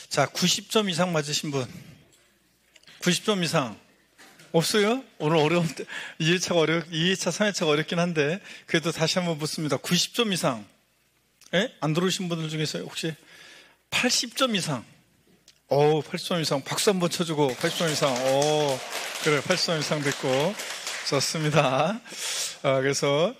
자, 90점 이상 맞으신 분? 90점 이상? 없어요? 오늘 어려운데, 2회차, 3회차가 어렵긴 한데, 그래도 다시 한번 묻습니다. 90점 이상? 예? 안 들어오신 분들 중에서 혹시 80점 이상? 80점 이상. 박수 한번 쳐주고, 80점 이상. 그래, 80점 이상 됐고. 좋습니다. 그래서,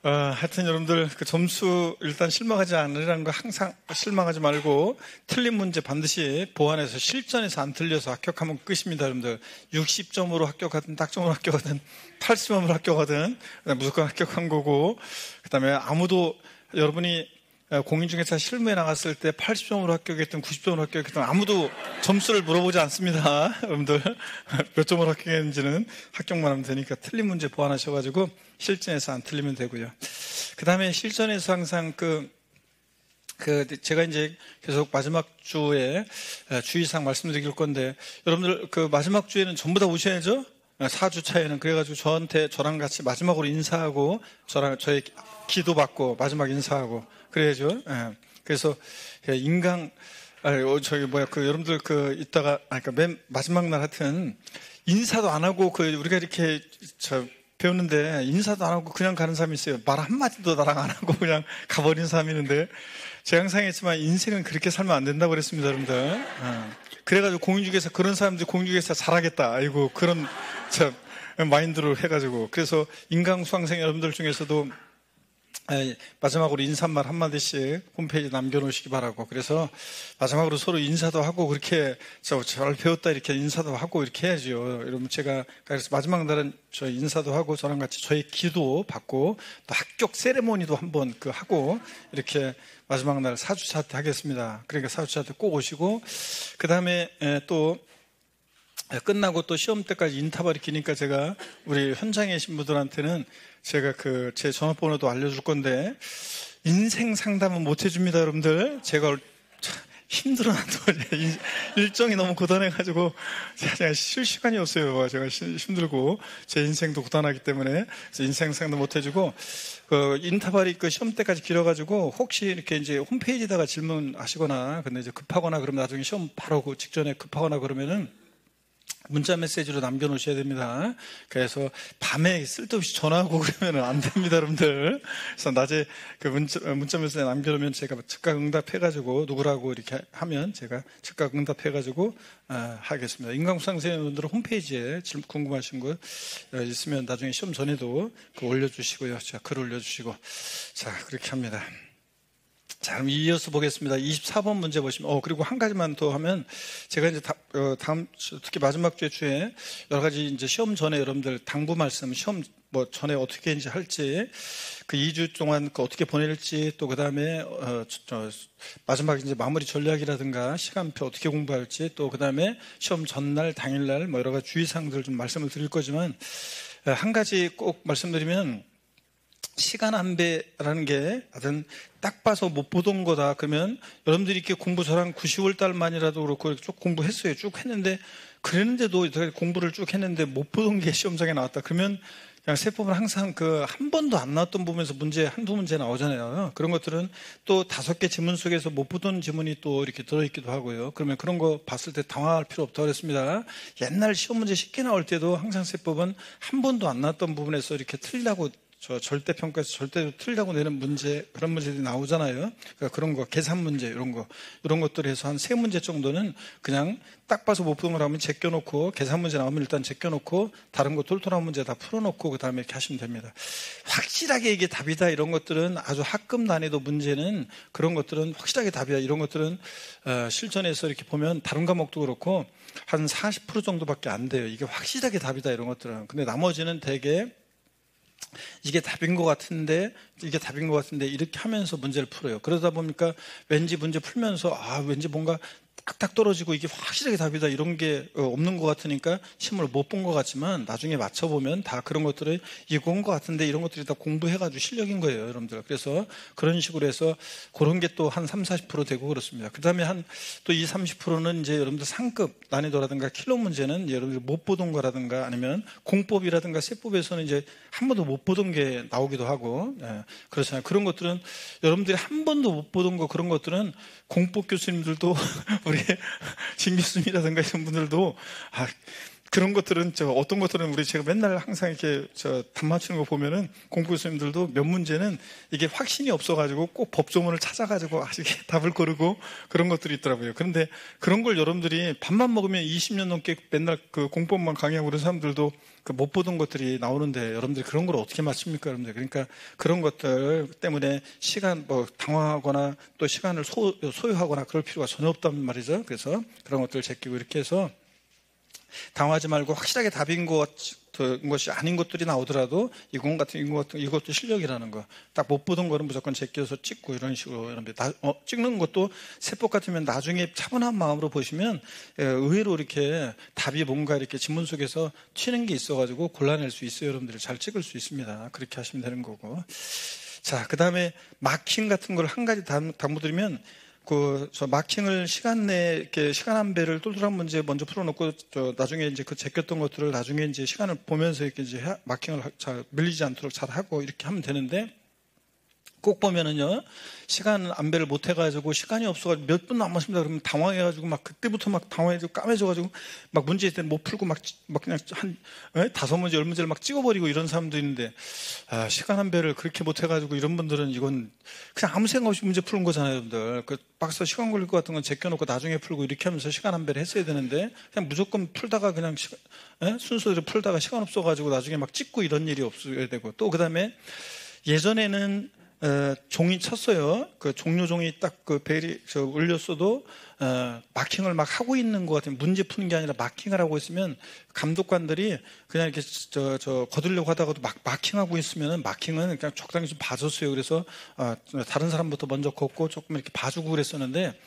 하여튼 여러분들 그 점수 일단 실망하지 않으라는 거 항상 실망하지 말고 틀린 문제 반드시 보완해서 실전에서 안 틀려서 합격하면 끝입니다. 여러분들 60점으로 합격하든 딱점으로 합격하든 80점으로 합격하든 무조건 합격한 거고, 그 다음에 아무도 여러분이 공인중개사 실무에 나갔을 때 80점으로 합격했든 90점으로 합격했든 아무도 점수를 물어보지 않습니다. 여러분들 몇 점으로 합격했는지는 합격만 하면 되니까 틀린 문제 보완하셔가지고 실전에서 안 틀리면 되고요. 그 다음에 실전에서 항상 제가 이제 계속 마지막 주에 주의사항 말씀드릴 건데, 여러분들 그 마지막 주에는 전부 다 오셔야죠? 4주차에는. 그래가지고 저랑 같이 마지막으로 인사하고 저의 기도 받고 마지막 인사하고 그래야죠. 그래서 여러분들 이따가 그러니까 맨 마지막 날 하여튼 인사도 안 하고 우리가 이렇게 배우는데 인사도 안 하고 그냥 가는 사람이 있어요. 말 한마디도 나랑 안 하고 그냥 가버린 사람이 있는데, 제가 항상 했지만 인생은 그렇게 살면 안 된다고 그랬습니다, 여러분들. 그래가지고 공인중개사 그런 사람들이 공인중개사 잘하겠다. 아이고, 그런 마인드로 해가지고. 그래서 인강수강생 여러분들 중에서도 마지막으로 인사말 한마디씩 홈페이지에 남겨놓으시기 바라고. 그래서 마지막으로 서로 인사도 하고 그렇게 잘 배웠다 이렇게 인사도 하고 이렇게 해야죠. 여러분, 제가 그래서 마지막 날은 저 인사도 하고 저랑 같이 저희 기도 받고 또 합격 세레모니도 한번 하고 이렇게 마지막 날 4주차 때 하겠습니다. 그러니까 4주차 때 꼭 오시고, 그 다음에 또 끝나고 또 시험 때까지 인터벌이 기니까 제가 우리 현장에 계신 분들한테는 제가 제 전화번호도 알려줄 건데, 인생 상담은 못 해줍니다, 여러분들. 제가 힘들어한다. 일정이 너무 고단해가지고 제가 쉴 시간이 없어요. 제가 힘들고 제 인생도 고단하기 때문에. 그래서 인생 상담 못 해주고, 인터벌이 시험 때까지 길어가지고 혹시 이렇게 이제 홈페이지에다가 질문하시거나, 근데 이제 급하거나 그러면 나중에 시험 바로 직전에 급하거나 그러면은 문자 메시지로 남겨놓으셔야 됩니다. 그래서 밤에 쓸데없이 전화하고 그러면 안 됩니다, 여러분들. 그래서 낮에 문자 메시지 남겨놓으면 제가 즉각 응답해가지고, 누구라고 이렇게 하면 제가 즉각 응답해가지고 하겠습니다. 인강수강생분들은 홈페이지에 궁금하신 거 있으면 나중에 시험 전에도 올려주시고요. 자, 글 올려주시고. 자, 그렇게 합니다. 자, 그럼 이어서 보겠습니다. 24번 문제 보시면, 그리고 한 가지만 더 하면, 제가 이제 다음, 특히 마지막 주에 여러 가지 이제 시험 전에 여러분들 당부 말씀, 시험 전에 어떻게 이제 할지, 2주 동안 어떻게 보낼지, 또 그 다음에, 마지막 이제 마무리 전략이라든가 시간표 어떻게 공부할지, 또 그 다음에 시험 전날, 당일날 여러 가지 주의사항들 좀 말씀을 드릴 거지만, 한 가지 꼭 말씀드리면, 시간 안배라는 게 하여튼 딱 봐서 못 보던 거다. 그러면 여러분들이 이렇게 공부 저랑 9, 10월 달만이라도 그렇고 쭉 공부했어요. 쭉 했는데, 그랬는데도 공부를 쭉 했는데 못 보던 게 시험장에 나왔다. 그러면 그냥 세법은 항상 한 번도 안 나왔던 부분에서 한두 문제 나오잖아요. 그런 것들은 또 5개 지문 속에서 못 보던 지문이 또 이렇게 들어있기도 하고요. 그러면 그런 거 봤을 때 당황할 필요 없다고 그랬습니다. 옛날 시험 문제 쉽게 나올 때도 항상 세법은 한 번도 안 나왔던 부분에서 이렇게 틀리다고, 절대평가에서 절대로 틀리다고 내는 문제, 그런 문제들이 나오잖아요. 그러니까 그런 거, 계산 문제, 이런 것들 해서 한 3문제 정도는 그냥 딱 봐서 못 푸는 걸 하면 제껴놓고, 계산 문제 나오면 일단 제껴놓고, 다른 거 똘똘한 문제 다 풀어놓고, 그 다음에 이렇게 하시면 됩니다. 확실하게 이게 답이다, 이런 것들은 아주 학급 난이도 문제는 그런 것들은 확실하게 답이야. 이런 것들은, 실전에서 이렇게 보면 다른 과목도 그렇고, 한 40% 정도밖에 안 돼요. 이게 확실하게 답이다, 이런 것들은. 근데 나머지는 되게 이게 답인 것 같은데 이렇게 하면서 문제를 풀어요. 그러다 보니까 왠지 문제 풀면서 왠지 뭔가 딱딱 떨어지고 이게 확실하게 답이다 이런 게 없는 것 같으니까 시험을 못 본 것 같지만 나중에 맞춰보면 다 그런 것들을 이거 온 것 같은데 이런 것들이 다 공부해가지고 실력인 거예요, 여러분들. 그래서 그런 식으로 해서 그런 게 또 한 30-40% 되고 그렇습니다. 그 다음에 한 또 이 30%는 이제 여러분들 상급 난이도라든가 킬러 문제는 여러분들 못 보던 거라든가 아니면 공법이라든가 세법에서는 이제 한 번도 못 보던 게 나오기도 하고, 그렇잖아요. 그런 것들은 여러분들이 한 번도 못 보던 거 그런 것들은 공법 교수님들도 우리 진 교수님이라든가 이런 분들도 그런 것들은 어떤 것들은 우리 제가 맨날 항상 이렇게 답 맞추는 거 보면은 공부 교수님들도 몇 문제는 이게 확신이 없어가지고 꼭 법조문을 찾아가지고 이게 답을 고르고 그런 것들이 있더라고요. 그런데 그런 걸 여러분들이 밥만 먹으면 20년 넘게 맨날 그 공법만 강의하고 그런 사람들도 못 보던 것들이 나오는데 여러분들이 그런 걸 어떻게 맞춥니까, 여러분들? 그러니까 그런 것들 때문에 시간 당황하거나 또 시간을 소요하거나 그럴 필요가 전혀 없단 말이죠. 그래서 그런 것들을 제끼고 이렇게 해서 당황하지 말고 확실하게 답인 것이 아닌 것들이 나오더라도 이것도 실력이라는 거. 딱 못 보던 거는 무조건 제껴서 찍고 이런 식으로 여러분들 찍는 것도 세법 같으면 나중에 차분한 마음으로 보시면 의외로 이렇게 답이 뭔가 이렇게 지문 속에서 튀는 게 있어가지고 골라낼 수 있어요. 여러분들이 잘 찍을 수 있습니다. 그렇게 하시면 되는 거고. 자, 그 다음에 마킹 같은 걸 한 가지 담아드리면 저 마킹을 시간 내에 이렇게 시간 한 배를 똘똘한 문제 먼저 풀어놓고 나중에 이제 그 제꼈던 것들을 나중에 이제 시간을 보면서 이렇게 이제 마킹을 잘 밀리지 않도록 잘 하고 이렇게 하면 되는데 꼭 보면은요, 시간 안배를 못 해가지고 시간이 없어가지고 몇 분 남았습니다. 그러면 당황해가지고 막 그때부터 막 당황해가지고 까매져가지고 막 문제 있을 때 못 풀고 막 그냥 한 5문제, 10문제를 막 찍어버리고 이런 사람도 있는데, 시간 안배를 그렇게 못 해가지고 이런 분들은 이건 그냥 아무 생각 없이 문제 푸는 거잖아요, 여러분들. 그 박스 시간 걸릴 것 같은 건 제껴놓고 나중에 풀고 이렇게 하면서 시간 안배를 했어야 되는데, 그냥 무조건 풀다가 그냥 순서대로 풀다가 시간 없어가지고 나중에 막 찍고 이런 일이 없어야 되고, 또 그 다음에 예전에는 종이 쳤어요. 그 종료 종이 딱 그 벨이 울렸어도 마킹을 막 하고 있는 것 같으면 문제 푸는 게 아니라 마킹을 하고 있으면 감독관들이 그냥 이렇게 거두려고 하다가도 막 마킹하고 있으면은 마킹은 그냥 적당히 좀 봐줬어요. 그래서 다른 사람부터 먼저 걷고 조금 이렇게 봐주고 그랬었는데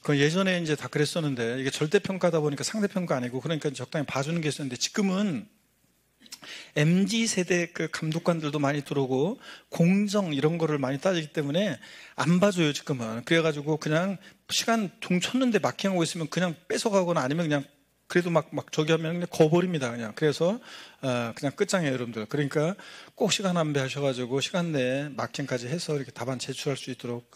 그 예전에 이제 다 그랬었는데 이게 절대평가다 보니까 상대평가 아니고 그러니까 적당히 봐주는 게 있었는데 지금은 MZ세대 그 감독관들도 많이 들어오고 공정 이런 거를 많이 따지기 때문에 안 봐줘요, 지금은. 그래가지고 그냥 시간 종 쳤는데 마킹하고 있으면 그냥 뺏어가거나 아니면 그냥 그래도 막 저기 하면 그냥 거버립니다, 그냥. 그래서, 그냥 끝장이에요, 여러분들. 그러니까 꼭 시간 안배 하셔가지고 시간 내에 마킹까지 해서 이렇게 답안 제출할 수 있도록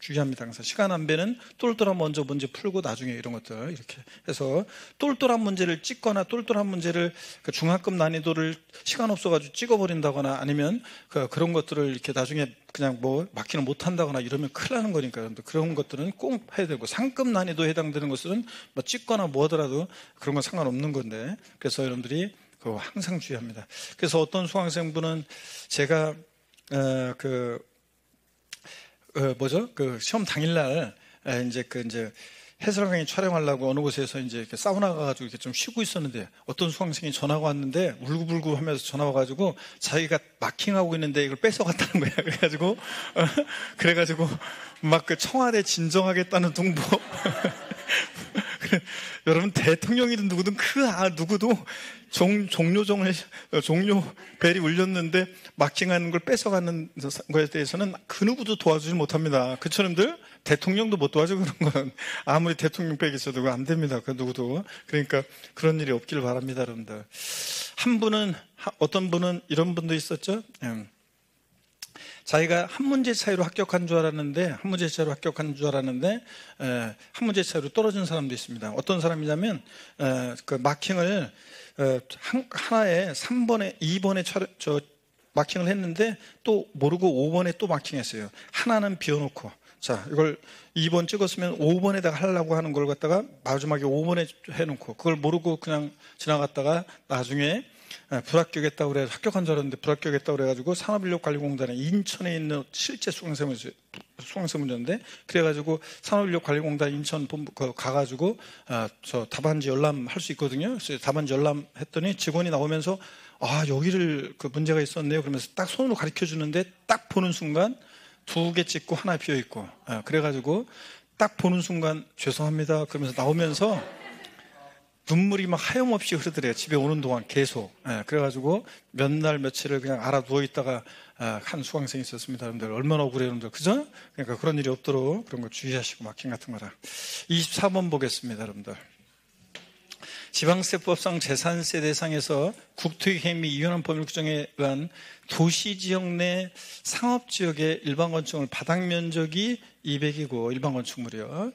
주의합니다. 그래서 시간 안배는 똘똘한 먼저 문제 풀고 나중에 이런 것들 이렇게 해서 똘똘한 문제를 찍거나 똘똘한 문제를 그 중하급 난이도를 시간 없어가지고 찍어버린다거나 아니면 그런 것들을 이렇게 나중에 그냥 마킹을 못 한다거나 이러면 큰일 나는 거니까요. 그런 것들은 꼭 해야 되고 상급 난이도에 해당되는 것은 찍거나 뭐 하더라도 그런 건 상관없는 건데 그래서 여러분들이 항상 주의합니다. 그래서 어떤 수강생분은 제가 시험 당일날 이제 해설 강의 촬영하려고 어느 곳에서 이제 이렇게 사우나 가가지고 이렇게 좀 쉬고 있었는데 어떤 수강생이 전화가 왔는데 울고불고 하면서 전화가 와가지고 자기가 마킹하고 있는데 이걸 뺏어갔다는 거야. 그래가지고 막 그 청와대 진정하겠다는 동보. 여러분 대통령이든 누구든 누구도 종료 벨이 울렸는데 마킹하는 걸 뺏어가는 거에 대해서는 그 누구도 도와주지 못합니다. 그쵸, 여러분들? 대통령도 못 도와줘, 그런 건. 아무리 대통령 백이 있어도 안 됩니다. 그 누구도. 그러니까 그런 일이 없기를 바랍니다, 여러분들. 어떤 분은 이런 분도 있었죠? 자기가 한 문제 차이로 합격한 줄 알았는데 한 문제 차이로 떨어진 사람도 있습니다. 어떤 사람이냐면 그 마킹을 하나에 3번에 2번에 마킹을 했는데 또 모르고 5번에 또 마킹했어요. 하나는 비워놓고 자 이걸 2번 찍었으면 5번에다가 하려고 하는 걸 갖다가 마지막에 5번에 해놓고 그걸 모르고 그냥 지나갔다가 나중에 불합격했다고 그래 합격한 줄 알았는데 불합격했다고 그래가지고 산업인력관리공단에 인천에 있는 실제 수강생 문제인데 그래가지고 산업인력관리공단 인천 본부 가가지고 저 답안지 열람할 수 있거든요. 그래서 답안지 열람했더니 직원이 나오면서 여기를 그 문제가 있었네요. 그러면서 딱 손으로 가르쳐 주는데 딱 보는 순간 2개 찍고 하나 비어 있고 그래가지고 딱 보는 순간 죄송합니다 그러면서 나오면서 눈물이 막 하염없이 흐르더래요. 집에 오는 동안 계속. 그래가지고 몇 날 며칠을 그냥 알아 누워있다가 한 수강생이 있었습니다. 여러분들 얼마나 억울해요, 여러분들. 그죠? 그러니까 그런 일이 없도록 그런 거 주의하시고 막힘 같은 거라. 24번 보겠습니다, 여러분들. 지방세법상 재산세 대상에서 국토의 행위 이혼한 법률 규정에 의한 도시지역 내 상업지역의 일반 건축물 바닥 면적이 200이고 일반 건축물이요.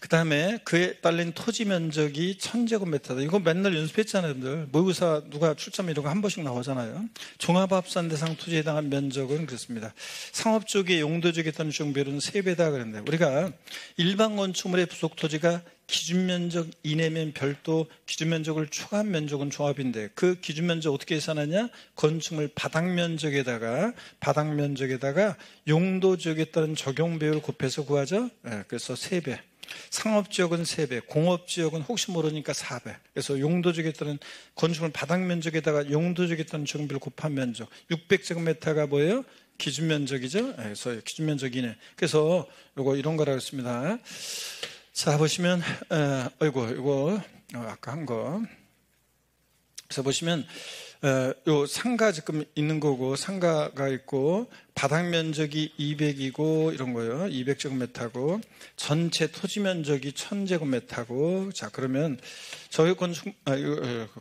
그 다음에 그에 딸린 토지 면적이 1000제곱미터다. 이거 맨날 연습했잖아요, 여러분들. 모의고사 누가 출제하면 이런 거 한 번씩 나오잖아요. 종합합산 대상 토지에 해당한 면적은 그렇습니다. 상업 쪽의 용도 지역에 따른 지역별은 3배다 그랬는데 우리가 일반 건축물의 부속 토지가 기준 면적 이내면 별도 기준 면적을 초과한 면적은 종합인데 그 기준 면적 어떻게 계산하냐? 건축물 바닥 면적에다가 용도 지역에 따른 적용 배율을 곱해서 구하죠. 그래서 3배. 상업지역은 3배, 공업지역은 혹시 모르니까 4배. 그래서 용도지역에 따른 건축물 바닥 면적에다가 용도지역에 따른 적용비를 곱한 면적 600제곱미터가 뭐예요? 기준 면적이죠. 그래서 기준 면적 이내. 그래서 요거 이런 거라고 했습니다. 자 보시면 이거 아까 한 거. 그래서 보시면 요 상가 지금 있는 거고 상가가 있고 바닥 면적이 200이고 이런 거예요. 200제곱미터고 전체 토지 면적이 1000제곱미터고 자 그러면 저희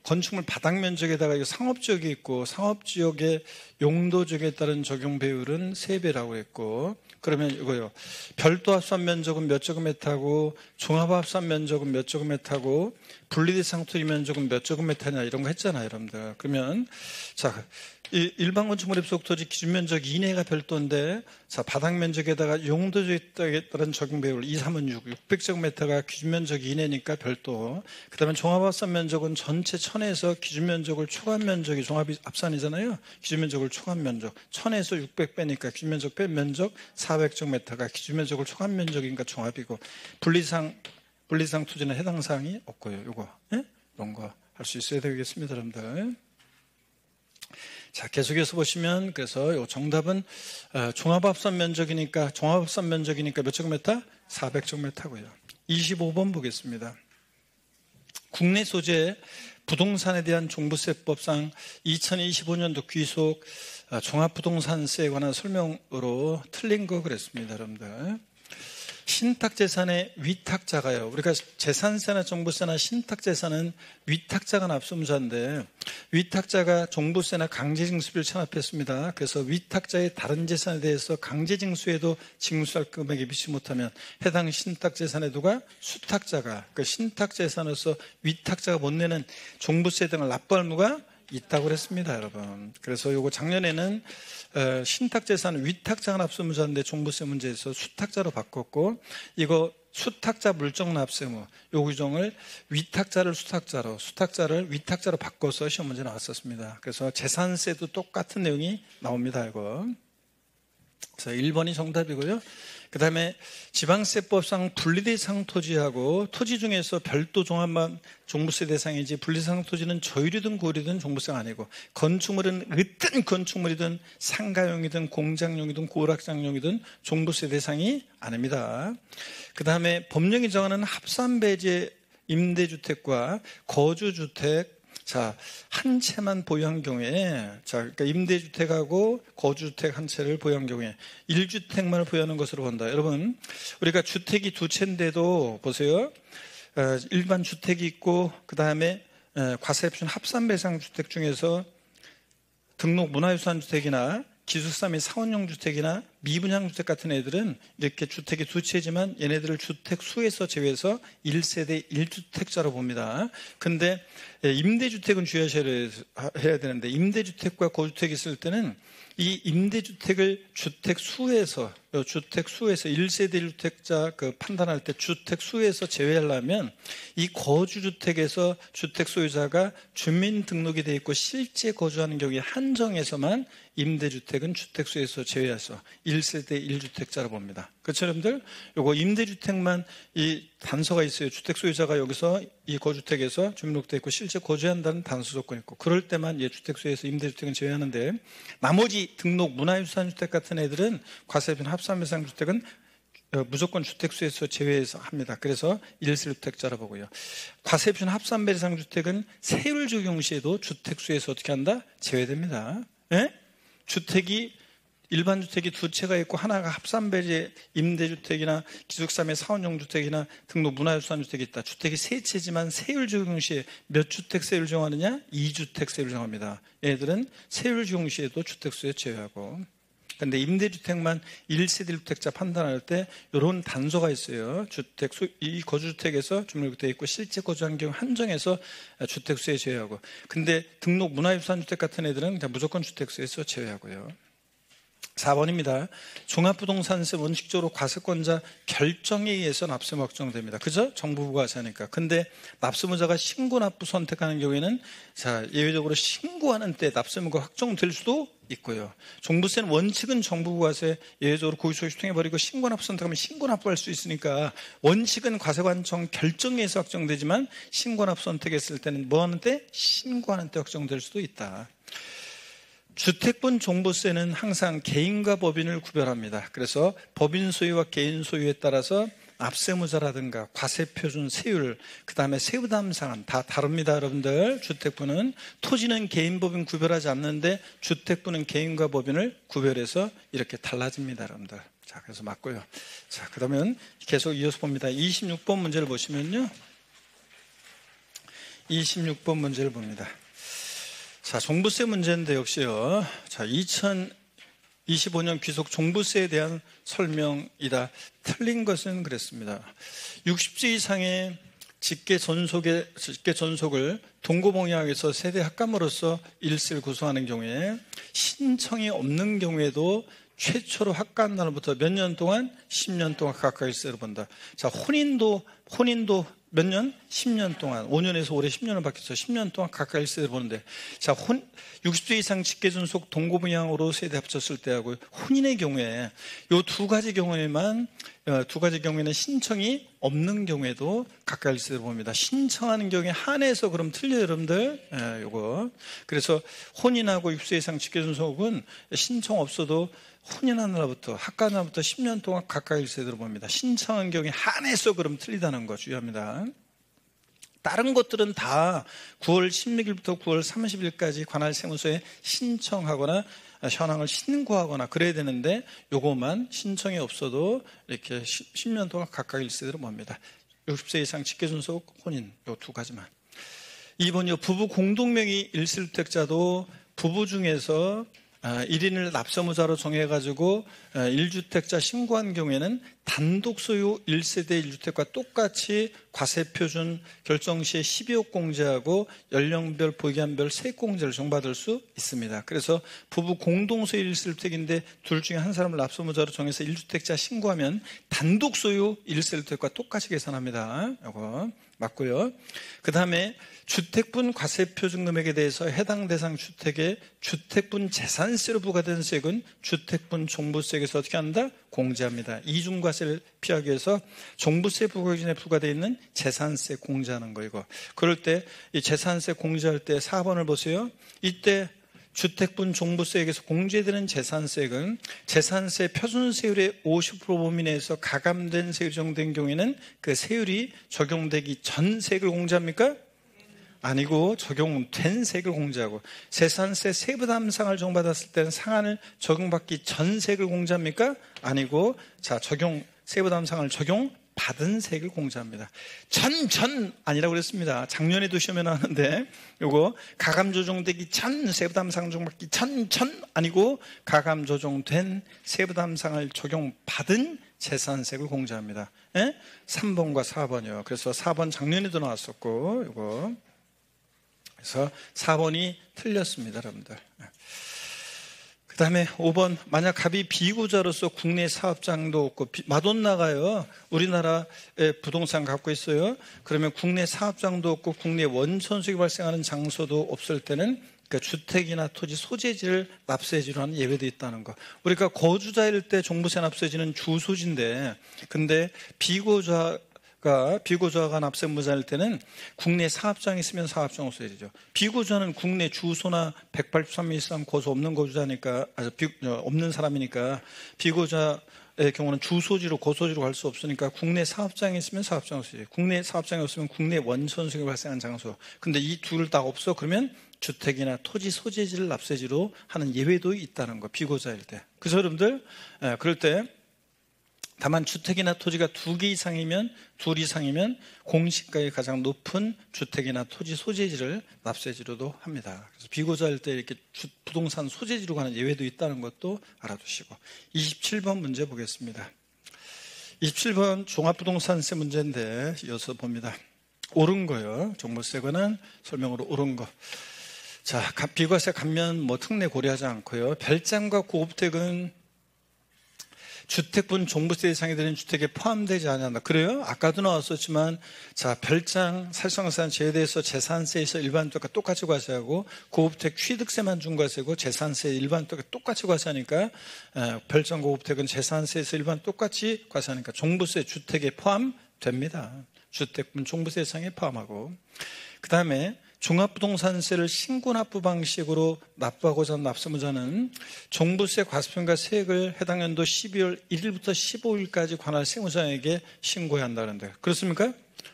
건축물 바닥 면적에다가 이 상업지역이 있고 상업지역의 용도지역에 따른 적용 배율은 3배라고 했고 그러면 이거요. 별도 합산 면적은 몇 제곱미터고 종합 합산 면적은 몇 제곱미터고 분리대상 토지 면적은 몇 제곱미터냐 이런 거 했잖아요, 여러분들. 그러면 자 이 일반 건축물의 부속 토지 기준 면적 이내가 별도인데 자 바닥 면적에다가 용도지역에 따른 적용 배율 2, 3은 600제곱미터가 기준 면적 이내니까 별도. 그다음에 종합 합산 면적은 전체 1000에서 기준 면적을 초과한 면적이 종합 합산이잖아요. 기준 면적을 초과한 면적 1000에서 600 빼니까 기준 면적 뺀 면적 400제곱미터가 기준 면적을 초과한 면적이니까 종합이고 분리상 토지는 해당 사항이 없고요. 요거 이런 거 할 수 있어야 되겠습니다, 여러분들. 자, 계속해서 보시면 그래서 요 정답은 종합합산 면적이니까 몇 제곱미터? 400제곱미터고요. 25번 보겠습니다. 국내 소재 부동산에 대한 종부세법상 2025년도 귀속 종합부동산세에 관한 설명으로 틀린 거 그랬습니다, 여러분들. 신탁재산의 위탁자가요. 우리가 재산세나 종부세나 신탁재산은 위탁자가 납세무자인데 위탁자가 종부세나 강제징수비를 체납했습니다. 그래서 위탁자의 다른 재산에 대해서 강제징수에도 징수할 금액에 미치지 못하면 해당 신탁재산에 누가 수탁자가 그 신탁재산으로서 위탁자가 못 내는 종부세 등을 납부할 무가 있다고 그랬습니다, 여러분. 그래서 요거 작년에는 신탁재산 위탁자가 납세무자인데 종부세 문제에서 수탁자로 바꿨고 이거 수탁자 물적 납세무 요 규정을 위탁자를 수탁자를 위탁자로 바꿔서 시험 문제 나왔었습니다. 그래서 재산세도 똑같은 내용이 나옵니다, 이거. 그래서 1번이 정답이고요. 그 다음에 지방세법상 분리대상 토지하고 토지 중에서 별도 종합만 종부세 대상이지 분리대상 토지는 저유리든 고유리든 종부세가 아니고 건축물은 어떤 건축물이든 상가용이든 공장용이든 고락장용이든 종부세 대상이 아닙니다. 그 다음에 법령이 정하는 합산배제 임대주택과 거주주택 자, 한 채만 보유한 경우에, 자, 그러니까 임대주택하고 거주주택 한 채를 보유한 경우에 1주택만을 보유하는 것으로 본다. 여러분, 우리가 주택이 2채인데도 보세요. 일반 주택이 있고, 그 다음에 과세표준 합산배상 주택 중에서 등록 문화유산 주택이나 기숙사 및 사원용 주택이나 미분양 주택 같은 애들은 이렇게 주택이 2채지만 얘네들을 주택 수에서 제외해서 1세대 1주택자로 봅니다. 근데 임대주택은 주의하셔야 되는데 임대주택과 고주택이 있을 때는 이 임대주택을 주택 수에서 1세대 1주택자 그 판단할 때 주택 수에서 제외하려면 이 거주주택에서 주택 소유자가 주민등록이 되어 있고 실제 거주하는 경우에 한정해서만 임대주택은 주택 수에서 제외해서 1세대 1주택자로 봅니다. 그렇죠, 여러분들? 요거 임대주택만 이 단서가 있어요. 주택 소유자가 여기서 이 거주택에서 주민등록되어 있고 실제 거주한다는 단서 조건이 있고 그럴 때만 주택 수에서 임대주택은 제외하는데 나머지 등록 문화유산 주택 같은 애들은 과세표준 합산배상 주택은 무조건 주택수에서 제외해서 합니다. 그래서 1세주택자라 보고요. 과세표준 합산배 대상 주택은 세율 적용 시에도 주택수에서 어떻게 한다? 제외됩니다. 예? 주택이 일반 주택이 두 채가 있고 하나가 합산배제 임대주택이나 기숙사의 사원용 주택이나 등록 문화유산 주택이 있다. 주택이 세 채지만 세율 적용 시에 몇 주택 세율 정하느냐? 2주택 세율 정합니다. 얘들은 세율 적용 시에도 주택수에 제외하고. 근데 임대주택만 1세대 주택자 판단할 때 이런 단서가 있어요. 이 거주주택에서 주민등록돼 있고 실제 거주한 경우 한정해서 주택수에 제외하고. 근데 등록 문화유산 주택 같은 애들은 그냥 무조건 주택수에서 제외하고요. 4번입니다. 종합부동산세 원칙적으로 과세권자 결정에 의해서 납세무 확정됩니다. 그죠? 정부부가 하자니까. 근데 납세무자가 신고 납부 선택하는 경우에는 예외적으로 신고하는 때 납세무가 확정될 수도 있고요. 종부세는 원칙은 정부부가 하세, 예외적으로 고의소유 통해버리고 신고 납부 선택하면 신고 납부할 수 있으니까 원칙은 과세관청 결정에 의해서 확정되지만 신고 납부 선택했을 때는 뭐 하는 때? 신고하는 때 확정될 수도 있다. 주택분 종부세는 항상 개인과 법인을 구별합니다. 그래서 법인 소유와 개인 소유에 따라서 납세무자라든가 과세표준 세율, 그 다음에 세부담 상한 다 다릅니다. 여러분들 주택분은 토지는 개인 법인 구별하지 않는데 주택분은 개인과 법인을 구별해서 이렇게 달라집니다. 여러분들. 자, 그래서 맞고요. 자, 그러면 계속 이어서 봅니다. 26번 문제를 보시면요. 26번 문제를 봅니다. 자, 종부세 문제인데 역시요. 자, 2025년 귀속 종부세에 대한 설명이다. 틀린 것은 그랬습니다. 60세 이상의 직계 전속을 동고봉양에서 세대 합감으로써 일세를 구성하는 경우에 신청이 없는 경우에도 최초로 합가한 날부터 몇 년 동안? 10년 동안 가까이 일세를 본다. 자, 혼인도 몇 년? 10년 동안. 5년에서 올해 10년을 바뀌어서 10년 동안 가까이 일세를 보는데, 자, 60세 이상 직계존속 동고부양으로 세대 합쳤을 때하고 혼인의 경우에 이 두 가지 경우에는 신청이 없는 경우에도 가까이 일세를 봅니다. 신청하는 경우에 한해서 그럼 틀려요, 여러분들. 요거. 그래서 혼인하고 60세 이상 직계존속은 신청 없어도 혼인한 날부터 합가한 날부터 10년 동안 가까이 일세를 봅니다. 신청한 경우에 한해서 그럼 틀리다는 거 주의합니다. 다른 것들은 다 9월 16일부터 9월 30일까지 관할 세무서에 신청하거나 현황을 신고하거나 그래야 되는데 요것만 신청이 없어도 이렇게 10년 동안 가까이 일세를 봅니다. 60세 이상 직계존속 혼인 요 두 가지만. 2번이요. 부부 공동명의 일세주택자도 부부 중에서 1인을 납세무자로 정해가지고 1주택자 신고한 경우에는 단독 소유 1세대 1주택과 똑같이 과세표준 결정 시에 12억 공제하고 연령별 보기한별 세액공제를 정받을 수 있습니다. 그래서 부부 공동소유 1세주택인데 둘 중에 한 사람을 납세무자로 정해서 1주택자 신고하면 단독 소유 1세주택과 똑같이 계산합니다. 이거 맞고요. 그 다음에 주택분 과세표준 금액에 대해서 해당 대상 주택에 주택분 재산세로 부과된 세액은 주택분 종부세에서 어떻게 한다? 공제합니다. 이중과세를 피하기 위해서 종부세 부과 기준에 부과되어 있는 재산세 공제하는 거 이거. 그럴 때 이 재산세 공제할 때 4번을 보세요. 이때 주택분 종부세액에서 공제되는 재산세액은 재산세 표준세율의 50% 범위 내에서 가감된 세율이 적용된 경우에는 그 세율이 적용되기 전 세액을 공제합니까? 아니고 적용된 세액을 공제하고, 재산세 세부담 상한을 적용받았을 때는 상한을 적용받기 전 세액을 공제합니까? 아니고 세부담 상한을 적용받은 세액을 공제합니다. 전 아니라고 그랬습니다. 작년에도 시험에 나왔는데 요거 가감 조정되기 전 세부담 상을 적용받기 전 아니고 가감 조정된 세부담 상을 적용받은 재산세액을 공제합니다. 3번과 4번이요. 그래서 4번 작년에도 나왔었고 요거. 그래서 4번이 틀렸습니다, 여러분들. 그 다음에 5번, 만약 갑이 비구자로서 국내 사업장도 없고, 마돈나가요, 우리나라에 부동산 갖고 있어요. 그러면 국내 사업장도 없고, 국내 원천 수익이 발생하는 장소도 없을 때는 그러니까 주택이나 토지 소재지를 납세지로 하는 예외도 있다는 거. 우리가 거주자일 때 종부세 납세지는 주소지인데, 근데 비고조화가 납세무자일 때는 국내 사업장이 있으면 사업장 없어야죠. 비고조화는 국내 주소나 183일 이상 거주 없는 거주자니까, 없는 사람이니까 비고조화 경우는 주소지로 고소지로 갈 수 없으니까 국내 사업장에 있으면 사업장 소지, 국내 사업장에 없으면 국내 원천수익이 발생한 장소. 근데 이 둘 다 없어. 그러면 주택이나 토지 소재지를 납세지로 하는 예외도 있다는 거, 비고자일 때. 그래서 여러분들 그럴 때 다만 주택이나 토지가 둘 이상이면 공시가의 가장 높은 주택이나 토지 소재지를 납세지로도 합니다. 그래서 비고자일 때 이렇게 부동산 소재지로 가는 예외도 있다는 것도 알아두시고. 27번 문제 보겠습니다. 27번 종합부동산세 문제인데 이어서 봅니다. 옳은 거요. 종부세관은 설명으로 옳은 거. 자, 비과세 감면 특례 고려하지 않고요. 별장과 고급택은 주택분 종부세 대상이 되는 주택에 포함되지 않는다. 그래요? 아까도 나왔었지만, 자, 별장, 살성산 제외돼서 재산세에서 일반적과 똑같이 과세하고, 고급택 취득세만 중과세고, 재산세 일반적과 똑같이 과세하니까, 별장 고급택은 재산세에서 일반 똑같이 과세하니까 종부세 주택에 포함됩니다. 주택분 종부세 대상에 포함하고. 그 다음에 종합부동산세를 신고납부 방식으로 납부하고자 하는 납세무자는 종부세 과세표과 세액을 해당 연도 12월 1일부터 15일까지 관할 세무자에게 신고해야 한다는데 그렇습니까?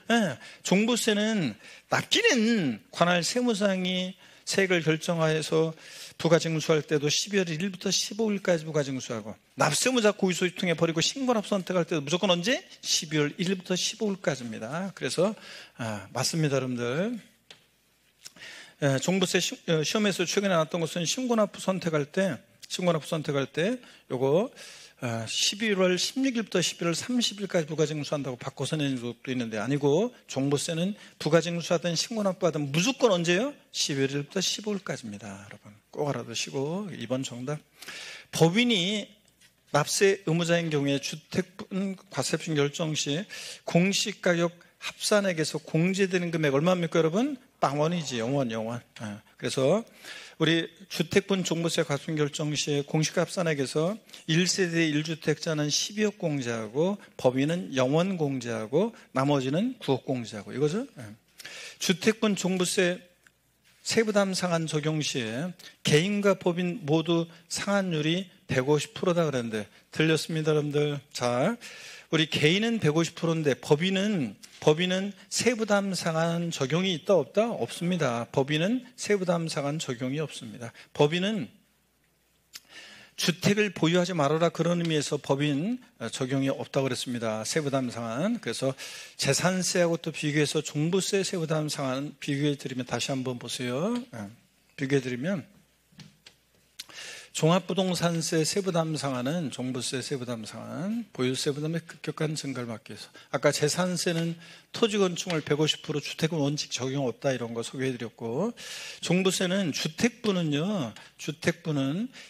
네, 종부세는 납기는 관할 세무장이 세액을 결정하여서 부가징수할 때도 12월 1일부터 15일까지 부가징수하고 납세무자 고의소유 통해 버리고 신고납부 선택할 때도 무조건 언제? 12월 1일부터 15일까지입니다. 그래서 맞습니다, 여러분들. 종부세 시험에서 최근에 나왔던 것은 신고납부 선택할 때 요거 12월 16일부터 11월 30일까지 부가징수한다고 바꿔서 내는 적도 있는데 아니고 종부세는 부가징수하든 신고납부하든 무조건 언제요? 12월 1일부터 15일까지입니다. 여러분 꼭 알아두시고 2번 정답. 법인이 납세 의무자인 경우에 주택분 과세표 결정 시 공시가격 합산액에서 공제되는 금액 얼마입니까 여러분? 빵원이지 영원. 그래서 우리 주택분 종부세 과세표 결정 시에 공시가 합산액에서 1세대 1주택자는 12억 공제하고 법인은 영원 공제하고 나머지는 9억 공제하고 이거죠. 주택분 종부세 세부담 상한 적용 시에 개인과 법인 모두 상한율이 150%다 그랬는데 틀렸습니다 여러분들. 자, 우리 개인은 150%인데 법인은 세부담 상한 적용이 있다 없다? 없습니다. 법인은 세부담 상한 적용이 없습니다. 법인은 주택을 보유하지 말아라 그런 의미에서 법인 적용이 없다고 그랬습니다. 세부담 상한. 그래서 재산세하고 또 비교해서 종부세 세부담 상한 비교해 드리면 다시 한번 보세요. 비교해 드리면 종합부동산세 세부담 상한은 종부세 세부담 상한, 보유세부담의 급격한 증가를 막기 위해서 아까 재산세는 토지건축물 150% 주택은 원칙 적용 없다 이런 거 소개해드렸고 종부세는 주택분은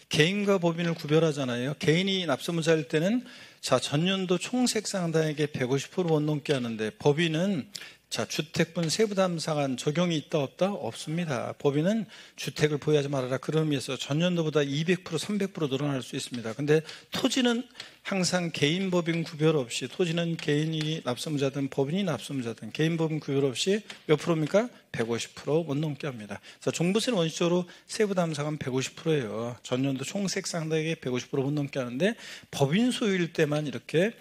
개인과 법인을 구별하잖아요. 개인이 납세무자일 때는 자 전년도 총세액 상당액의 150% 못 넘게 하는데 법인은 자, 주택분 세부담 상한 적용이 있다 없다? 없습니다. 법인은 주택을 보유하지 말아라 그런 의미에서 전년도보다 200% 300% 늘어날 수 있습니다. 근데 토지는 항상 개인 법인 구별 없이 토지는 개인이 납세무자든 법인이 납세무자든 개인 법인 구별 없이 몇 프로입니까? 150% 못 넘게 합니다. 그래서 종부세는 원칙적으로 세부담 상한 150%예요. 전년도 총세액 상당액의 150% 못 넘게 하는데 법인 소유일 때만 이렇게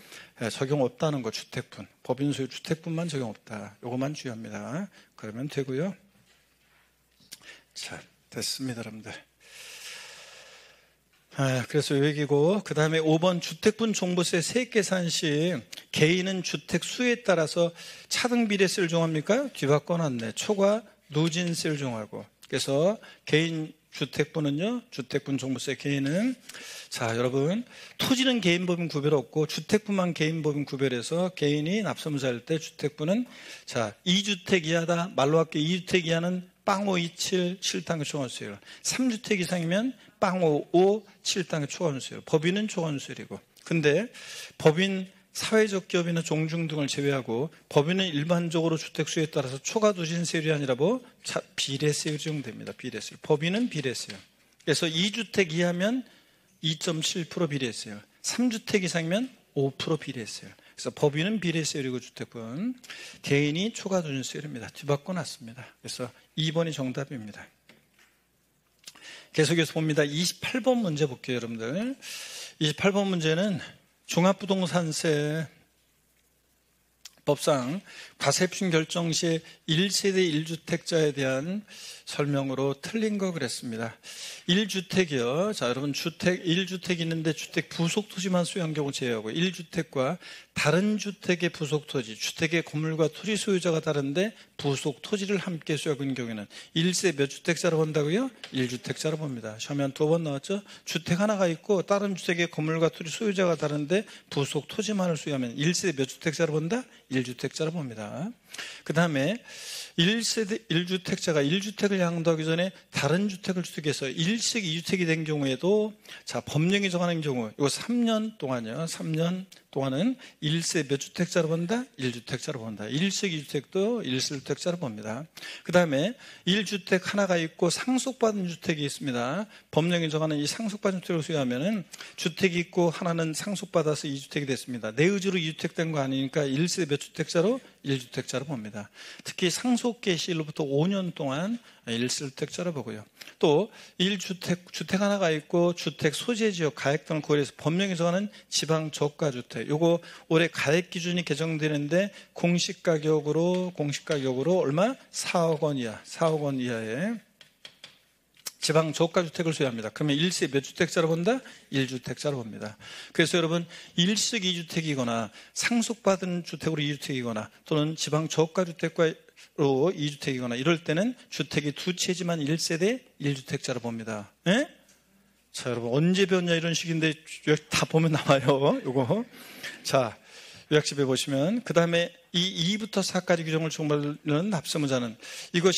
적용 없다는 거 주택분. 법인 소유 주택분만 적용 없다. 요것만 주의합니다. 그러면 되고요. 자, 됐습니다, 여러분들. 그래서 요 얘기고 그 다음에 5번 주택분 종부세 세액 계산 시 개인은 주택 수에 따라서 차등 비례세를 정합니까? 뒤바꿔놨네. 초과 누진세를 정하고 그래서 개인 주택분은요, 주택분 종부세 개인은 자 여러분 토지는 개인법인 구별 없고 주택분만 개인법인 구별해서 개인이 납세무자일 때 주택분은 자 2주택 이하다 말로 할게 2주택 이하는 빵5 27 7단계 초과환수율 3주택 이상이면 빵5 5 7단계 초과환수율 법인은 초과환수율이고 근데 법인 사회적 기업이나 종중 등을 제외하고 법인은 일반적으로 주택수에 따라서 초과누진세율이 아니라 비례세율이 적용됩니다. 비례세율. 법인은 비례세율. 그래서 2주택 이하면 2.7% 비례세율, 3주택 이상이면 5% 비례세율. 그래서 법인은 비례세율이고 주택분, 개인이 초과누진세율입니다. 뒤바꿔놨습니다. 그래서 2번이 정답입니다. 계속해서 봅니다. 28번 문제 볼게요, 여러분들. 28번 문제는 종합부동산세 법상 과세표준 결정 시 1세대 1주택자에 대한 설명으로 틀린 거 그랬습니다. 1주택이요. 자, 여러분 1주택 있는데 주택 부속 토지만 소유한 경우 제외하고 1주택과 다른 주택의 부속 토지, 주택의 건물과 토지 소유자가 다른데 부속 토지를 함께 소유하고 있는 경우에는 1세 몇 주택자로 본다고요? 1주택자로 봅니다. 시험에 한 2번 나왔죠? 주택 하나가 있고 다른 주택의 건물과 토지 소유자가 다른데 부속 토지만을 소유하면 1세 몇 주택자로 본다? 1주택자로 봅니다. 그 다음에 1세대 1주택자가 1주택을 양도하기 전에 다른 주택을 취득해서 1식 2주택이 된 경우에도 자, 법령이 정하는 경우 이거 3년 동안요. 3년 동안은 1세 몇 주택자로 본다? 1주택자로 본다. 1식 2주택도 1주택자로 봅니다. 그 다음에 1주택 하나가 있고 상속받은 주택이 있습니다. 법령이 정하는 이 상속받은 주택을 소유하면은 주택이 있고 하나는 상속받아서 2주택이 됐습니다. 내 의지로 2주택 된 거 아니니까 1세 몇 주택자로? 1주택자로 봅니다. 특히 상속 개시일로부터 5년 동안 1주택자로 보고요. 또 1주택 하나가 있고 주택 소재지역 가액 등을 고려해서 법령이 정하는 지방 저가주택 요거 올해 가액 기준이 개정되는데 공시 가격으로 얼마? 4억 원 이하 4억 원 이하의 지방 저가주택을 소유합니다. 그러면 1세 몇 주택자로 본다? 1주택자로 봅니다. 그래서 여러분 1식 2주택이거나 상속받은 주택으로 2주택이거나 또는 지방 저가주택과 로 2주택이거나 이럴 때는 주택이 두 채지만 1세대 1주택자로 봅니다. 예? 자, 여러분 언제 배웠냐 이런 식인데 다 보면 나와요. 요거. 자, 요약집에 보시면 그 다음에 이 2부터 4까지 규정을 총괄하는 납세무자는 이거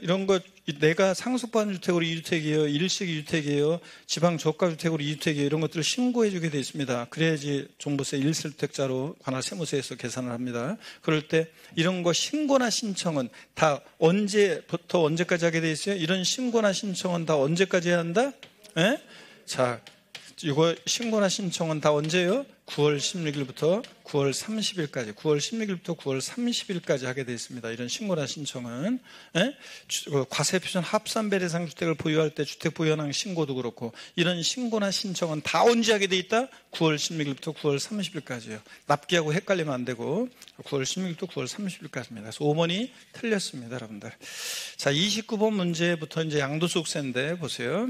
이런 거 내가 상속받은 주택으로 2주택이에요. 1식 2주택이에요. 지방 저가주택으로 2주택이에요. 이런 것들을 신고해 주게 되어 있습니다. 그래야지 종부세 1세주택자로 관할 세무서에서 계산을 합니다. 그럴 때 이런 거 신고나 신청은 다 언제부터 언제까지 하게 되어 있어요? 이런 신고나 신청은 다 언제까지 해야 한다? 예? 자, 이거 신고나 신청은 다 언제예요? 9월 16일부터 9월 30일까지 9월 16일부터 9월 30일까지 하게 되어 있습니다. 이런 신고나 신청은 과세표준 합산배례상 주택을 보유할 때 주택 보유현황 신고도 그렇고 이런 신고나 신청은 다 언제 하게 되어 있다? 9월 16일부터 9월 30일까지요. 납기하고 헷갈리면 안 되고 9월 16일부터 9월 30일까지입니다. 그래서 5번이 틀렸습니다, 여러분들. 자, 29번 문제부터 이제 양도소득세인데 보세요.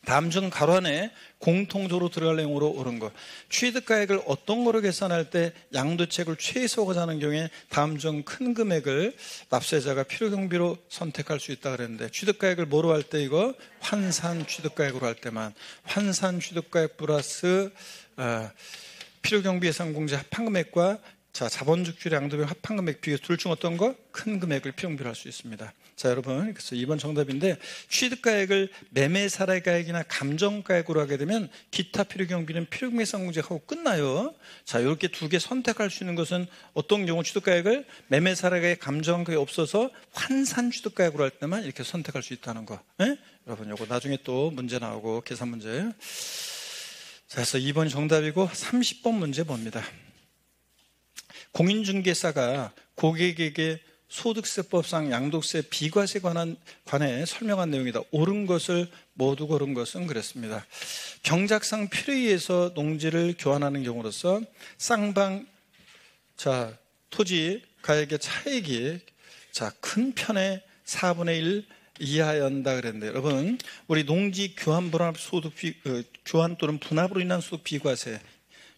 다음 중 가로 안에 공통적으로 들어갈 내용으로 옳은 것. 취득가액을 어떤 거로 계산할 때 양도책을 최소화하고자 하는 경우에 다음 중 큰 금액을 납세자가 필요경비로 선택할 수 있다 그랬는데 취득가액을 뭐로 할 때 이거 환산 취득가액으로 할 때만 환산 취득가액 플러스 필요경비 예상공제 합한금액과 자, 자본주택 양도비용 합한금액 비교 둘 중 어떤 거? 큰 금액을 필요경비로 할 수 있습니다. 자, 여러분, 그래서 2번 정답인데 취득가액을 매매사례가액이나 감정가액으로 하게 되면 기타 필요경비는 필요경비 예상공제하고 끝나요. 자, 이렇게 두 개 선택할 수 있는 것은 어떤 경우 취득가액을 매매사례가액, 감정가액이 없어서 환산 취득가액으로 할 때만 이렇게 선택할 수 있다는 거. 예? 여러분, 이거 나중에 또 문제 나오고 계산 문제. 자, 그래서 2번이 정답이고 30번 문제 봅니다. 공인중개사가 고객에게 소득세법상 양도세 비과세 관해 설명한 내용이다. 옳은 것을 모두 고른 것은 그랬습니다. 경작상 필요에 의해서 농지를 교환하는 경우로서 쌍방 토지 가액의 차익이 큰 편의 4분의 1 이하여야 한다 그랬는데 여러분 우리 농지 교환 분합 소득 교환 또는 분합으로 인한 소득 비과세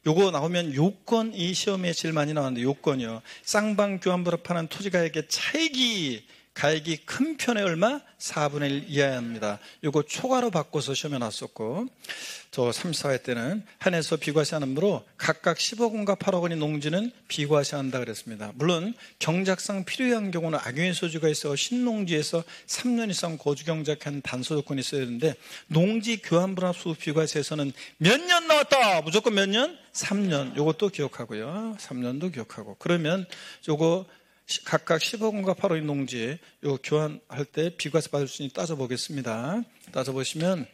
요거 나오면 요건이 시험에 제일 많이 나왔는데 요건이요. 쌍방 교환 분합하는 토지 가액의 가액이 큰 편의 얼마? 4분의 1 이하여야 합니다. 요거 초과로 바꿔서 시험에 나왔었고 저 34회 때는 한해서 비과세하는으로 각각 10억 원과 8억 원의 농지는 비과세한다 그랬습니다. 물론 경작상 필요한 경우는 악용의 소지가 있어 신농지에서 3년 이상 거주 경작한 단소조건이 있어야 되는데 농지 교환 분합 소득 비과세에서는 몇 년 나왔다. 무조건 몇 년? 3년. 요것도 기억하고요. 3년도 기억하고. 그러면 요거 각각 10억 원과 8억 원의 농지 요 교환할 때 비과세 받을 수 있는지 따져보겠습니다. 따져보시면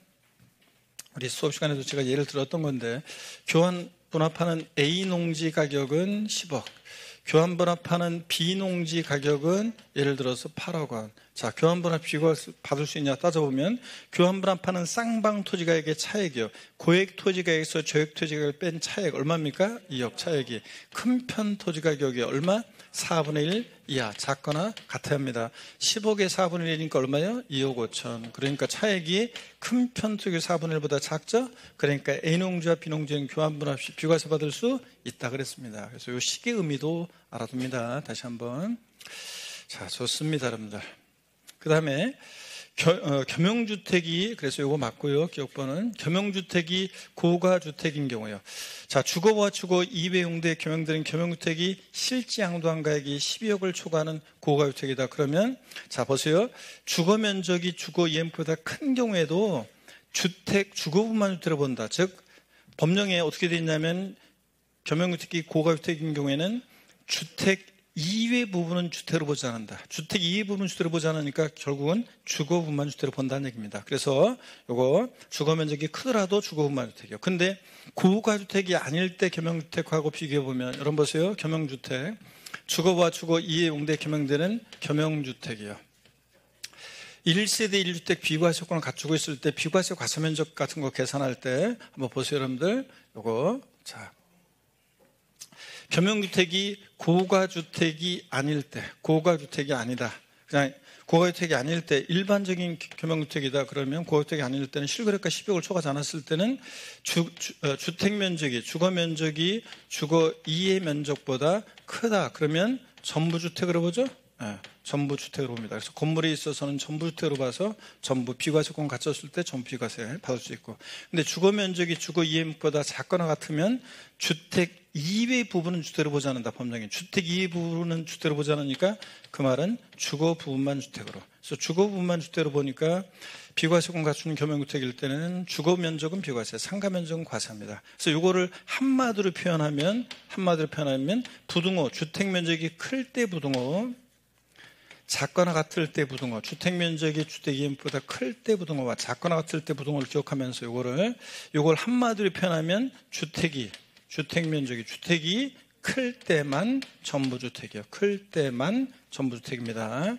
우리 수업 시간에도 제가 예를 들었던 건데 교환 분합하는 A 농지 가격은 10억 교환번호판은 비농지 가격은 예를 들어서 8억 원. 자, 교환번호 비과 받을 수 있냐 따져보면 교환번호판은 쌍방 토지가액의 차액이요. 고액 토지가액에서 저액 토지가액을 뺀 차액 얼마입니까? 2억 차액이. 큰 편 토지가격이 얼마? 4분의 1 이하. 작거나 같아야 합니다. 10억에 4분의 1이니까 얼마요? 2억 5천. 그러니까 차액이 큰 편 토지 4분의 1보다 작죠? 그러니까 A농지와 B농지는 교환번호 없이 비과세 받을 수 있다 그랬습니다. 그래서 이 식의 의미도 알아둡니다. 다시 한번. 자, 좋습니다, 여러분들. 그 다음에 겸용주택이, 그래서 이거 맞고요. 기억번호는 겸용주택이 고가주택인 경우요. 자, 주거와 주거 이외 용도에 겸용되는 겸용주택이 실지 양도한 가액이 12억을 초과하는 고가주택이다. 그러면 자, 보세요. 주거 면적이 주거 EMF보다 큰 경우에도 주거 부분만 주택으로 본다. 즉 법령에 어떻게 되어 있냐면 겸용주택이 고가주택인 경우에는 주택 이외 부분은 주택으로 보지 않는다. 주택 이외 부분은 주택으로 보지 않으니까 결국은 주거 부분만 주택으로 본다는 얘기입니다. 그래서 요거 주거 면적이 크더라도 주거 부분만 주택이요. 근데 고가주택이 아닐 때 겸용주택하고 비교해 보면 여러분 보세요. 겸용주택 주거와 주거 이외 용도에 겸용되는 겸용주택이요. 1세대 1주택 비과세 요건을 갖추고 있을 때 비과세 과세면적 같은 거 계산할 때 한번 보세요, 여러분들. 요거 자. 겸용주택이 고가주택이 아닐 때, 고가주택이 아니다. 그냥 고가주택이 아닐 때 일반적인 겸용주택이다 그러면 고가주택이 아닐 때는 실거래가 10억을 초과하지 않았을 때는 주택면적이, 주거면적이 주거 이의 면적보다 크다. 그러면 전부주택으로 보죠? 네, 전부주택으로 봅니다. 그래서 건물에 있어서는 전부주택으로 봐서 전부 비과세권 갖췄을 때 전부 비과세 받을 수 있고, 근데 주거 면적이 주거 이해보다 작거나 같으면 주택 이외 부분은 주택으로 보지 않는다. 법령에 주택 이외 부분은 주택으로 보지 않으니까 그 말은 주거 부분만 주택으로. 그래서 주거 부분만 주택으로 보니까 비과세권 갖추는 겸용주택일 때는 주거 면적은 비과세, 상가 면적은 과세합니다. 그래서 이거를 한마디로 표현하면 부등호, 주택 면적이 클 때 부등호, 작거나 같을 때 부등호, 주택 면적이 주택 이해보다 클 때 부등호와 작거나 같을 때 부등호를 기억하면서 요걸 한마디로 표현하면 주택 면적이 클 때만 전부주택이요. 클 때만 전부주택입니다.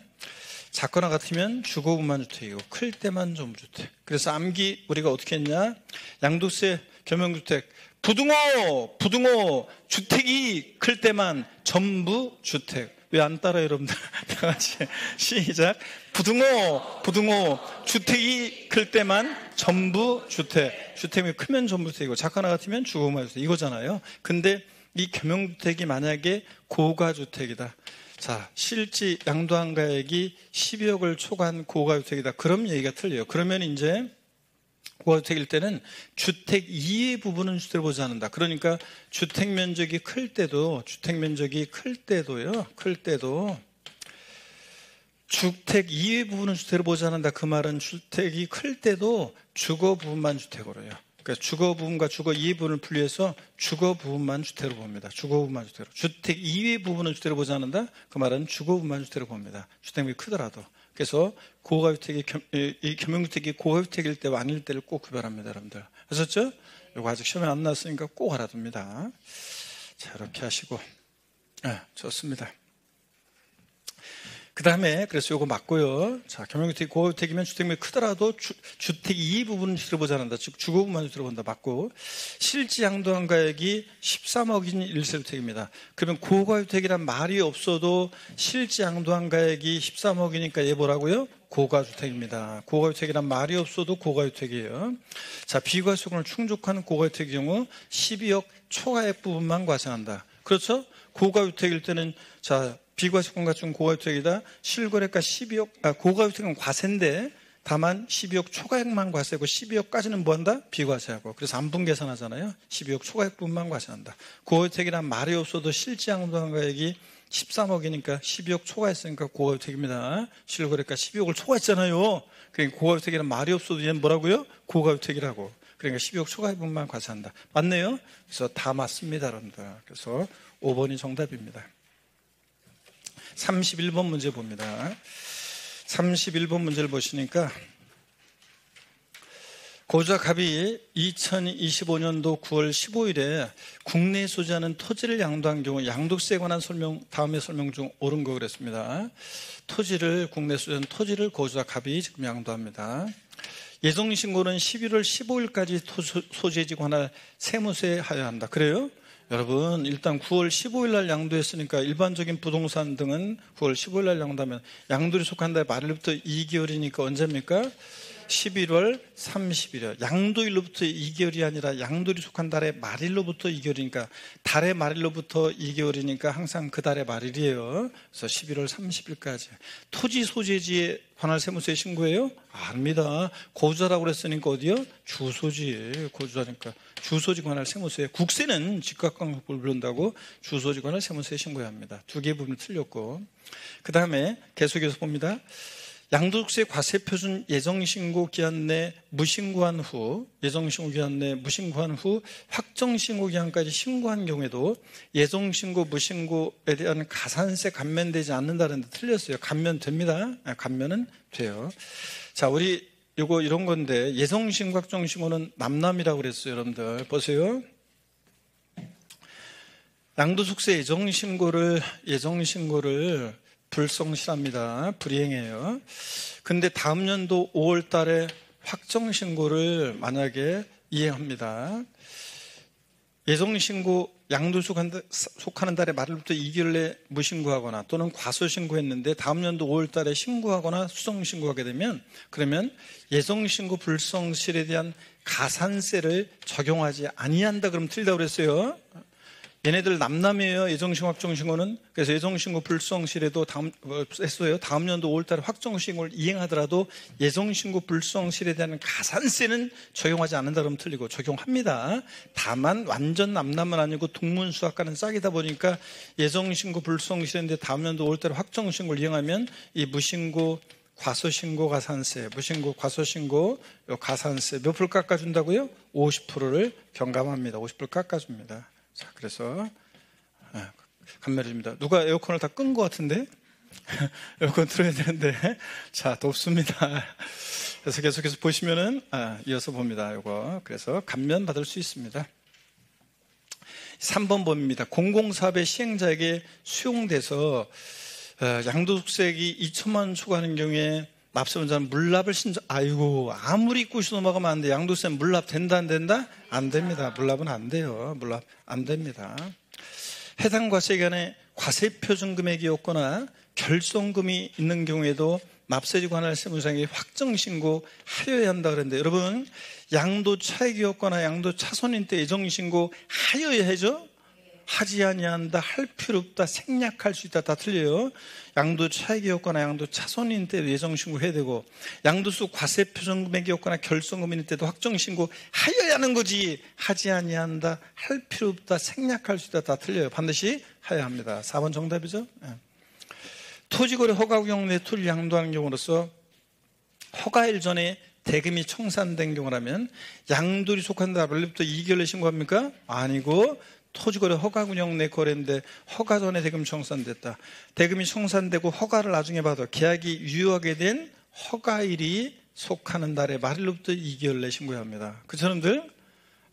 작거나 같으면 주거부만 주택이고 클 때만 전부주택. 그래서 암기 우리가 어떻게 했냐? 양도세 겸용주택 부등호 주택이 클 때만 전부주택. 왜 안 따라요, 여러분들? 다 같이 시작. 부등호 주택이 클 때만 전부주택. 주택이 크면 전부주택이고 작거나 같으면 주거부만 주택 이거잖아요. 근데 이 겸용주택이 만약에 고가주택이다. 자, 실지 양도한 가액이 12억을 초과한 고가주택이다. 그럼 얘기가 틀려요. 그러면 이제 고가주택일 때는 주택 이외 부분은 주택을 보지 않는다. 그러니까 주택 면적이 클 때도요. 주택 이외 부분은 주택을 보지 않는다. 그 말은 주택이 클 때도 주거 부분만 주택으로 해요. 그러니까 주거 부분과 주거 이외 부분을 분리해서 주거 부분만 주택으로 봅니다. 주거 부분만 주택으로. 주택 이외 부분은 주택을 보지 않는다. 그 말은 주거 부분만 주택으로 봅니다. 주택이 크더라도. 그래서 이 겸용주택이 고가주택일 때와 아닐 때를 꼭 구별합니다, 여러분들. 아셨죠? 이거 아직 시험에 안 나왔으니까 꼭 알아둡니다. 자, 이렇게 하시고. 네, 좋습니다. 그 다음에 그래서 요거 맞고요. 자, 겸용주택이 고가주택이면 주택면이 크더라도 주택 이 부분은 주택을 보지 않는다. 즉 주거부만 주택을 본다. 맞고, 실지 양도한 가액이 13억인 1세주택입니다. 그러면 고가주택이란 말이 없어도 실지 양도한 가액이 13억이니까 얘 뭐라고요? 고가주택입니다. 고가주택이란 말이 없어도 고가주택이에요. 자, 비과세권을 충족하는 고가주택의 경우 12억 초과액 부분만 과세한다. 그렇죠? 고가주택일 때는 자, 비과세권 갖춘 고가주택이다. 실거래가 12억, 고가주택은 과세인데 다만 12억 초과액만 과세하고 12억까지는 뭐한다? 비과세하고. 그래서 안분 계산하잖아요. 12억 초과액 부분만 과세한다. 고가주택이란 말이 없어도 실지 양도한 가액이 13억이니까 12억 초과했으니까 고가주택입니다. 실거래가 12억을 초과했잖아요. 그러니까 고가주택이란 말이 없어도 얘는 뭐라고요? 고가주택이라고. 그러니까 12억 초과액 부분만 과세한다. 맞네요? 그래서 다 맞습니다, 여러분들. 그래서 5번이 정답입니다. 31번 문제 봅니다. 31번 문제를 보시니까 고주와 갑이 2025년도 9월 15일에 국내에 소지하는 토지를 양도한 경우 양도세에 관한 설명, 다음에 설명 중 옳은 거 그랬습니다. 국내에 소지하는 토지를 고주와 갑이 지금 양도합니다. 예정신고는 11월 15일까지 소재지 관할 세무서에 하여야 한다. 그래요? 여러분, 일단 9월 15일 날 양도했으니까 일반적인 부동산 등은 9월 15일 날 양도하면 양도일이 속한 달 말일부터 2개월이니까 언제입니까? 11월 30일이요. 양도일로부터 2개월이 아니라 양도일이 속한 달의 말일로부터 2개월이니까 달의 말일로부터 2개월이니까 항상 그 달의 말일이에요. 그래서 11월 30일까지. 토지 소재지에 관할 세무서에 신고해요? 아닙니다. 고주자라고 그랬으니까 어디요? 주소지. 고주자니까 주소지 관할 세무서에. 국세는 직각광속을 부른다고 주소지 관할 세무서에 신고해야 합니다. 두 개의 부분이 틀렸고. 그 다음에 계속해서 봅니다. 양도세 과세표준 예정신고 기한 내 무신고한 후 확정신고 기한까지 신고한 경우에도 예정신고 무신고에 대한 가산세 감면되지 않는다는 데 틀렸어요. 감면됩니다. 감면은 돼요. 자, 우리 요거 이런 건데 예정신고 확정신고는 남남이라고 그랬어요. 여러분들 보세요. 양도소득세 예정신고를 불성실합니다. 불이행해요. 근데 다음 연도 5월 달에 확정신고를 만약에 이행합니다. 예정신고 속하는 달에 말일부터 2개월 내에 무신고하거나 또는 과소신고했는데 다음 연도 5월 달에 신고하거나 수정신고하게 되면 그러면 예정신고 불성실에 대한 가산세를 적용하지 아니한다 그러면 틀리다고 그랬어요. 얘네들 남남이에요. 예정신고 확정신고는. 그래서 예정신고 불성실에도 다음 연도 5월달에 확정신고를 이행하더라도 예정신고 불성실에 대한 가산세는 적용하지 않는다 그러면 틀리고 적용합니다. 다만 완전 남남은 아니고 동문수학과는 짝이다 보니까 예정신고 불성실인데 다음 연도 5월달에 확정신고를 이행하면 이 무신고 과소신고 가산세, 무신고 과소신고 가산세 몇 프로 깎아준다고요? 50%를 경감합니다. 50% 깎아줍니다. 자, 그래서 감면해줍니다. 누가 에어컨을 다 끈 것 같은데? 에어컨 틀어야 되는데 자, 덥습니다. 그래서 계속해서 보시면은 이어서 봅니다. 요거 그래서 감면 받을 수 있습니다. 3번 봅니다. 공공사업의 시행자에게 수용돼서 양도소득세액이 2천만 원 초과하는 경우에 납세원자는 물납을 아무리 꾸시 넘어가면 안 돼. 양도세 물납 된다 안 된다? 안 됩니다. 물납은 안 돼요. 물납 안 됩니다. 해당 과세기간에 과세표준 금액이 없거나 결손금이 있는 경우에도 납세지 관할 세무상에 확정신고 하여야 한다 그랬는데 여러분 양도 차익이 없거나 양도 차손인 때 예정신고 하여야 하죠? 하지 아니한다, 할 필요 없다, 생략할 수 있다, 다 틀려요. 양도 차익이 없거나 양도 차손인 때 예정신고 해야 되고 양도수 과세표준 금액이 없거나 결손금일 때도 확정신고 하여야 하는 거지 하지 아니한다, 할 필요 없다, 생략할 수 있다, 다 틀려요. 반드시 하여야 합니다. 4번 정답이죠. 토지거래 허가구역 내 토지를 양도하는 경우로서 허가일 전에 대금이 청산된 경우라면 양도일이 속한 달부터 2개월 내 신고합니까? 아니고 토지거래 허가구역 내 거래인데 허가 전에 대금 청산됐다. 대금이 청산되고 허가를 나중에 받아 계약이 유효하게 된 허가일이 속하는 달의 말일로부터 2개월 내 신고해야 합니다. 그 사람들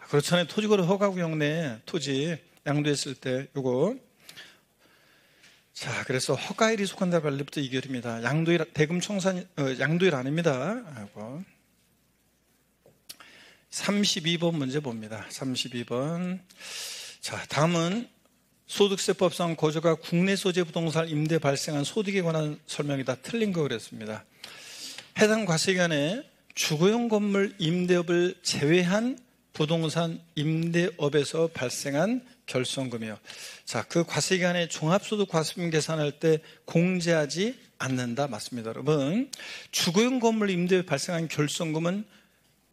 그렇잖아요. 토지거래 허가구역 내 토지 양도했을 때 요거 자, 그래서 허가일이 속한 달 말일부터 2개월입니다. 양도일 대금 청산 양도일 아닙니다. 요거 32번 문제 봅니다. 32번. 자, 다음은 소득세법상 고저가 국내 소재 부동산 임대 발생한 소득에 관한 설명이 다 틀린 거 그랬습니다. 해당 과세기간에 주거용 건물 임대업을 제외한 부동산 임대업에서 발생한 결손금이요. 자, 그 과세기간에 종합소득 과세금 계산할 때 공제하지 않는다. 맞습니다. 여러분, 주거용 건물 임대업에 발생한 결손금은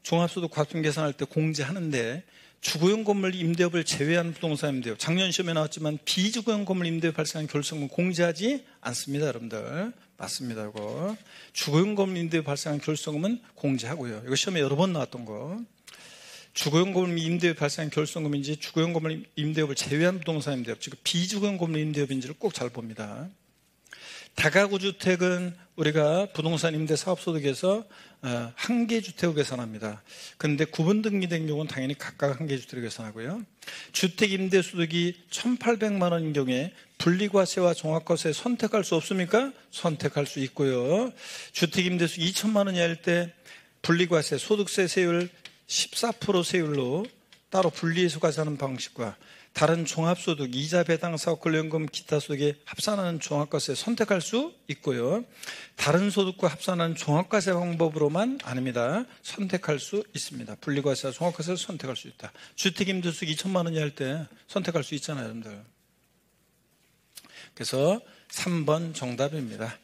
종합소득 과세금 계산할 때 공제하는데 주거용 건물 임대업을 제외한 부동산 임대업 작년 시험에 나왔지만 비주거용 건물 임대업에 발생한 결손금은 공제하지 않습니다. 여러분들 맞습니다. 이거 주거용 건물 임대업에 발생한 결손금은 공제하고요. 이거 시험에 여러 번 나왔던 거 주거용 건물 임대업에 발생한 결손금인지 주거용 건물 임대업을 제외한 부동산 임대업 즉 비주거용 건물 임대업인지를 꼭 잘 봅니다. 다가구 주택은 우리가 부동산 임대 사업소득에서 한 개 주택으로 계산합니다. 그런데 구분 등기된 경우는 당연히 각각 한 개 주택으로 계산하고요. 주택 임대 소득이 1,800만 원인 경우에 분리과세와 종합과세 선택할 수 없습니까? 선택할 수 있고요. 주택 임대 소득 2천만 원이 할 때 분리과세, 소득세 세율 14% 세율로 따로 분리해서 과세하는 방식과 다른 종합소득, 이자 배당 사업 근로연금 기타 소득에 합산하는 종합과세 선택할 수 있고요. 다른 소득과 합산하는 종합과세 방법으로만 아닙니다. 선택할 수 있습니다. 분리과세와 종합과세를 선택할 수 있다. 주택임대소득 2천만 원이 할 때 선택할 수 있잖아요, 여러분들. 그래서 3번 정답입니다.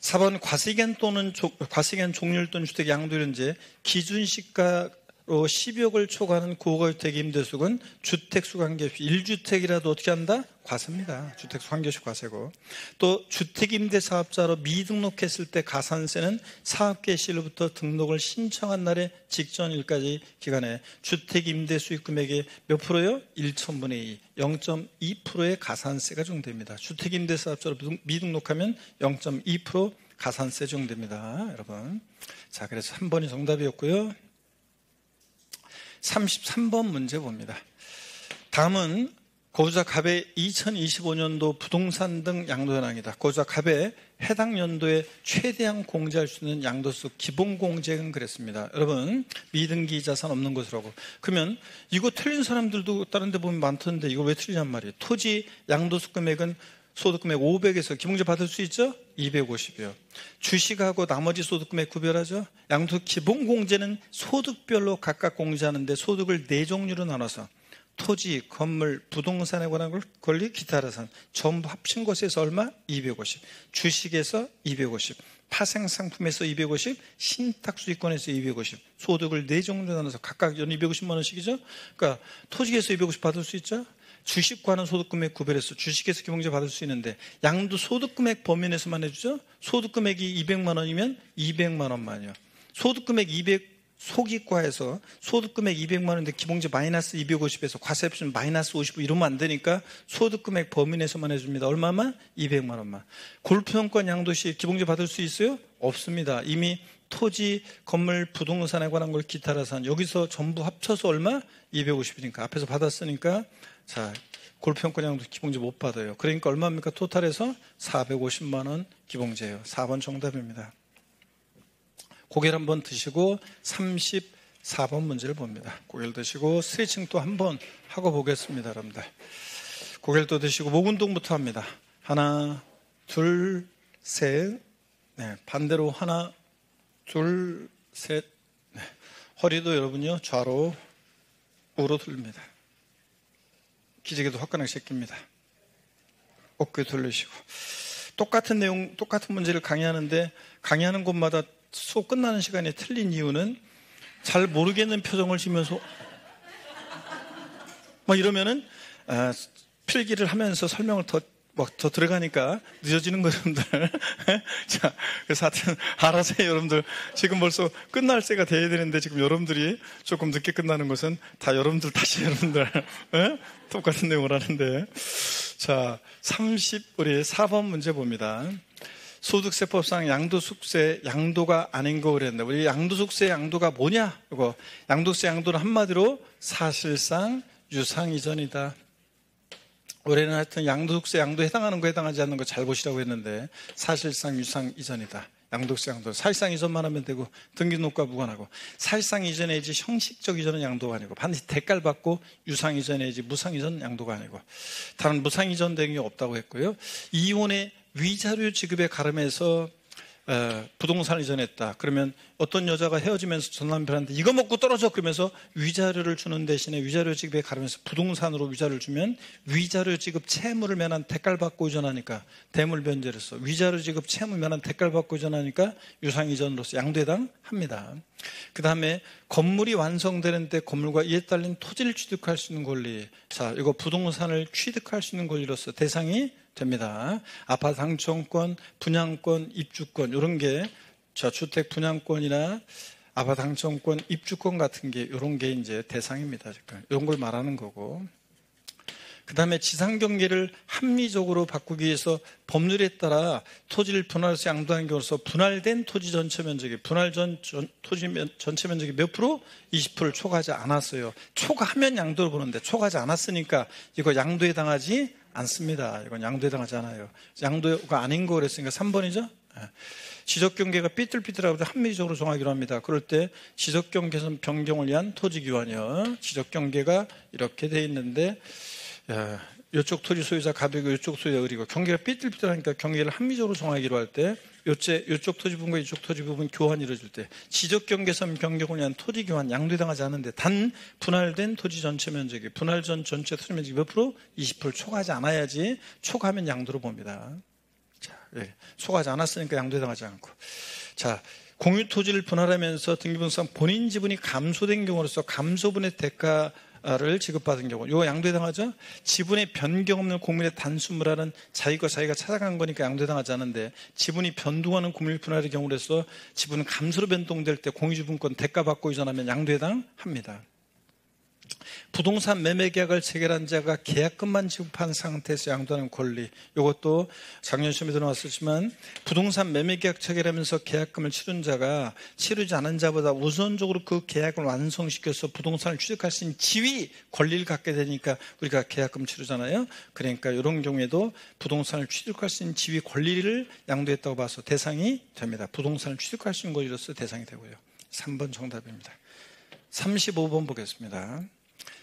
4번 과세기간 또는 과세기간 종료일 또는 주택 양도일제 기준시가 10억을 초과하는 고가주택 임대수는 주택수 관계없이 1주택이라도 어떻게 한다? 과세입니다. 주택수 관계없이 과세고, 또 주택임대사업자로 미등록했을 때 가산세는 사업 개시일부터 등록을 신청한 날의 직전일까지 기간에 주택임대수익 금액의 몇 프로요? 1,000분의 2, 0.2%의 가산세가 적용됩니다. 주택임대사업자로 미등록하면 0.2% 가산세 적용됩니다, 여러분. 자, 그래서 3번이 정답이었고요. 33번 문제 봅니다. 다음은 고주자 갑의 2025년도 부동산 등 양도 현황이다. 고주자 갑의 해당 연도에 최대한 공제할 수 있는 양도소 기본 공제액은 그랬습니다. 여러분, 미등기 자산 없는 것이라고. 그러면 이거 틀린 사람들도 다른 데 보면 많던데 이거 왜 틀리냔 말이에요. 토지 양도소 금액은 소득금액 500에서 기본공제 받을 수 있죠? 250이요. 주식하고 나머지 소득금액 구별하죠? 양도 기본공제는 소득별로 각각 공제하는데 소득을 4종류로 나눠서 토지, 건물, 부동산에 관한 권리, 기타 자산 전부 합친 것에서 얼마? 250. 주식에서 250. 파생상품에서 250, 신탁수익권에서 250. 소득을 4종류로 나눠서 각각 연 250만 원씩이죠? 그러니까 토지에서 250 받을 수 있죠? 주식과는 소득금액 구별해서 주식에서 기본공제 받을 수 있는데 양도 소득금액 범위 내에서만 해주죠. 소득금액이 200만 원이면 200만 원만요. 소득금액 200 소기과에서 소득금액 200만 원인데 기본공제 마이너스 250에서 과세 없이는 마이너스 50 이러면 안 되니까 소득금액 범위 내에서만 해줍니다. 얼마만? 200만 원만. 골프용권 양도시 기본공제 받을 수 있어요? 없습니다. 이미 토지, 건물, 부동산에 관한 걸 기타 자산 여기서 전부 합쳐서 얼마? 250이니까 앞에서 받았으니까 자, 골프용권 양도 기본공제 못 받아요. 그러니까 얼마입니까? 토탈에서 450만 원 기본공제예요. 4번 정답입니다. 고개를 한번 드시고 34번 문제를 봅니다. 고개를 드시고 스트레칭 또 한번 하고 보겠습니다, 여러분들. 고개를 또 드시고 목 운동부터 합니다. 하나, 둘, 셋. 네, 반대로 하나, 둘, 셋. 네, 허리도 여러분요 좌로 우로 돌립니다. 기지개도 화끈하게 제낍니다. 어깨 돌리시고. 똑같은 내용, 똑같은 문제를 강의하는데 강의하는 곳마다 수업 끝나는 시간이 틀린 이유는 잘 모르겠는 표정을 지면서 막 이러면은 필기를 하면서 설명을 더 들어가니까 늦어지는 거예요, 여러분들. 자, 그래서 하여튼 알아서 해요, 여러분들. 지금 벌써 끝날 때가 돼야 되는데 지금 여러분들이 조금 늦게 끝나는 것은 다 여러분들 탓이에요, 여러분들. 똑같은 내용을 하는데. 자, 우리 4번 문제 봅니다. 소득세법상 양도숙세 양도가 아닌 거 그랬는데 우리 양도숙세 양도가 뭐냐? 이거 양도세 양도는 한마디로 사실상 유상이전이다. 올해는 하여튼 양도숙세 양도에 해당하는 거 해당하지 않는 거 잘 보시라고 했는데 사실상 유상이전이다. 양도세 양도 사실상 이전만 하면 되고 등기록과 무관하고 사실상 이전이지 형식적 이전은 양도가 아니고 반드시 대가를 받고 유상 이전이지 무상 이전은 양도가 아니고 다른 무상 이전 대응이 없다고 했고요. 이혼의 위자료 지급에 가름해서 부동산을 이전했다. 그러면 어떤 여자가 헤어지면서 전 남편한테 이거 먹고 떨어져 그러면서 위자료를 주는 대신에 위자료 지급에 가름해서 부동산으로 위자료를 주면 위자료 지급 채무를 면한 대가를 받고 이전하니까 대물 변제로서 위자료 지급 채무 면한 대가를 받고 이전하니까 유상 이전으로서 양도에 해당합니다. 그 다음에 건물이 완성되는 때 건물과 이에 딸린 토지를 취득할 수 있는 권리. 자, 이거 부동산을 취득할 수 있는 권리로서 대상이 됩니다. 아파트 당첨권, 분양권, 입주권 이런 게 주택 분양권이나 아파트 당첨권, 입주권 같은 게 이런 게 이제 대상입니다. 이런 걸 말하는 거고. 그 다음에 지상경계를 합리적으로 바꾸기 위해서 법률에 따라 토지를 분할해서 양도한 경우로서 분할된 토지 전체 면적이 토지 전체 면적이 몇 프로? 20%를 초과하지 않았어요. 초과하면 양도를 보는데 초과하지 않았으니까 이거 양도에 해당하지 않습니다. 이건 양도에 해당하지 않아요. 양도가 아닌 거 그랬으니까 3번이죠. 지적경계가 삐뚤삐뚤하고 합리적으로 정하기로 합니다. 그럴 때 지적경계선 변경을 위한 토지기환이요. 지적경계가 이렇게 돼 있는데 이쪽 토지 소유자 갑이고 이쪽 소유자 을이고 경계가 삐뚤삐뚤하니까 경계를 합리적으로 정하기로 할 때 이쪽 토지 부분과 이쪽 토지 부분 교환이 이루어질 때 지적경계선 변경을 위한 토지교환 양도해당하지 않는데 단 분할된 토지 전체 면적이 분할 전 전체 토지 면적이 몇 프로? 20%를 초과하지 않아야지 초과하면 양도로 봅니다. 자, 초과하지 않았으니까 양도해당하지 않고 자 공유 토지를 분할하면서 등기부등본상 본인 지분이 감소된 경우로서 감소분의 대가를 지급받은 경우 이거 양도해당하죠? 지분의 변경 없는 공밀의 단순물화는 자기가 찾아간 거니까 양도해당하지 않은데 지분이 변동하는 공밀 분할의 경우로서 지분은 감소로 변동될 때 공유지분권 대가받고 이전하면 양도해당합니다. 부동산 매매 계약을 체결한 자가 계약금만 지급한 상태에서 양도하는 권리 이것도 작년 시험에 들어왔었지만 부동산 매매 계약 체결하면서 계약금을 치른 자가 치르지 않은 자보다 우선적으로 그 계약을 완성시켜서 부동산을 취득할 수 있는 지위 권리를 갖게 되니까 우리가 계약금 치르잖아요. 그러니까 이런 경우에도 부동산을 취득할 수 있는 지위 권리를 양도했다고 봐서 대상이 됩니다. 부동산을 취득할 수 있는 권리로서 대상이 되고요. 3번 정답입니다. 35번 보겠습니다.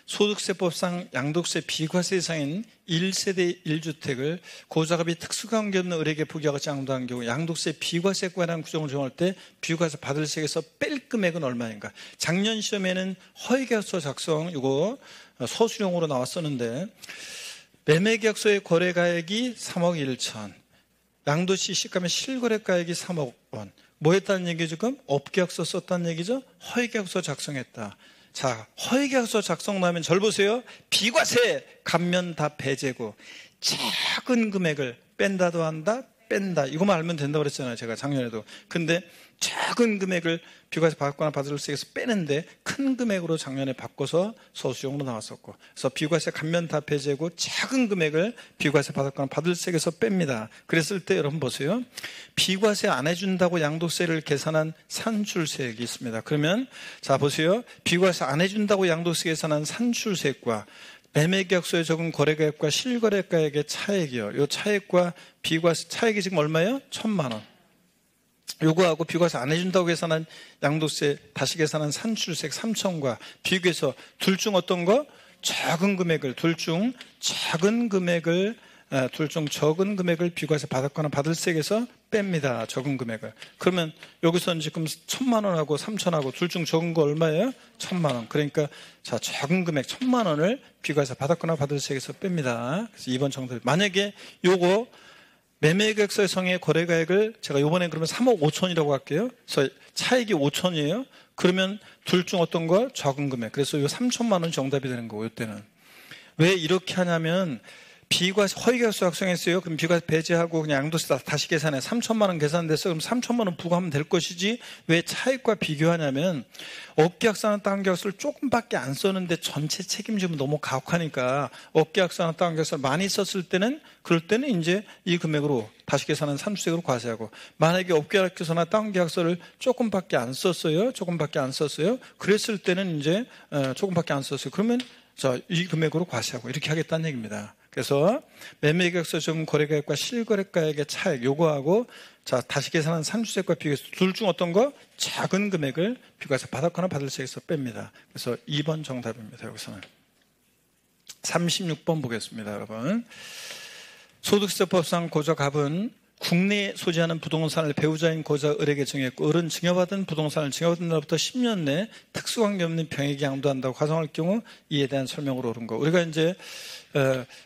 소득세법상 양도세 비과세 대상인 1세대 1주택을 고자갑이 특수관계 없는 을에게 부기하고자 양도한 경우 양도세 비과세에 관한 규정을 정할 때 비과세 받을 세에서 뺄 금액은 얼마인가? 작년 시험에는 허위계약서 작성 이거 서술형으로 나왔었는데 매매계약서의 거래가액이 3억 1천 양도시 시가면 실거래가액이 3억 원 뭐 했다는 얘기죠? 지금 업계약서 썼다는 얘기죠? 허위계약서 작성했다. 자, 허위계약서 작성 나면 절 보세요. 비과세 감면 다 배제고 작은 금액을 뺀다도 한다, 뺀다. 이거만 알면 된다고 그랬잖아요. 제가 작년에도. 근데 작은 금액을 비과세 받거나 받을 세에서 빼는데 큰 금액으로 작년에 바꿔서 서술형으로 나왔었고 그래서 비과세 감면 다 배제고 작은 금액을 비과세 받거나 받을 세에서 뺍니다. 그랬을 때 여러분 보세요. 비과세 안 해준다고 양도세를 계산한 산출세액이 있습니다. 그러면 자 보세요. 비과세 안 해준다고 양도세 계산한 산출세액과 매매계약서에 적은 거래가액과 실거래가액의 차액이요. 이 차액과 비과세 차액이 지금 얼마예요? 1,000만 원. 요거하고 비과세 안 해준다고 계산한 양도세 다시 계산한 산출세액 3천과 비교해서 둘 중 어떤 거? 적은 금액을 적은 금액을 비과세 받았거나 받을 세액에서 뺍니다. 적은 금액을. 그러면 여기서는 지금 1,000만 원하고 3천하고 둘 중 적은 거 얼마예요? 1,000만 원. 그러니까 자 적은 금액 1,000만 원을 비과세 받았거나 받을 세액에서 뺍니다. 그래서 2번 정답. 만약에 요거 매매계약서의 성의 거래가액을 제가 이번에 그러면 3억 5천이라고 할게요. 그래서 차액이 5천이에요. 그러면 둘 중 어떤 거? 적은 금액. 그래서 이 3천만 원 정답이 되는 거고 이때는. 왜 이렇게 하냐면 비과세 허위계약서 작성했어요. 그럼 비과세 배제하고 그냥 양도세 다시 계산해. 3천만 원 계산됐어. 그럼 3천만 원 부과하면 될 것이지. 왜 차액과 비교하냐면 업계약서나 다운계약서를 조금밖에 안 썼는데 전체 책임지면 너무 가혹하니까 업계약서나 다운계약서를 많이 썼을 때는 그럴 때는 이제 이 금액으로 다시 계산한 산출세액으로 과세하고 만약에 업계약서나 다운계약서를 조금밖에 안 썼어요. 그랬을 때는 이제 조금밖에 안 썼어요. 그러면 자, 이 금액으로 과세하고 이렇게 하겠다는 얘기입니다. 그래서 매매계약서 적은 거래가액과 실거래가액의 차액 요거하고 자 다시 계산한 산출세액과 비교해서 둘 중 어떤 거? 작은 금액을 비과세 받았거나 받을 세에서 뺍니다. 그래서 2번 정답입니다. 여기서는 36번 보겠습니다. 여러분 소득세법상 고자갑은 국내에 소지하는 부동산을 배우자인 고자 을에게 증여했고 을은 증여받은 부동산을 증여받은 날부터 10년 내 특수관계 없는 병에게 양도한다고 가정할 경우 이에 대한 설명으로 옳은 거. 우리가 이제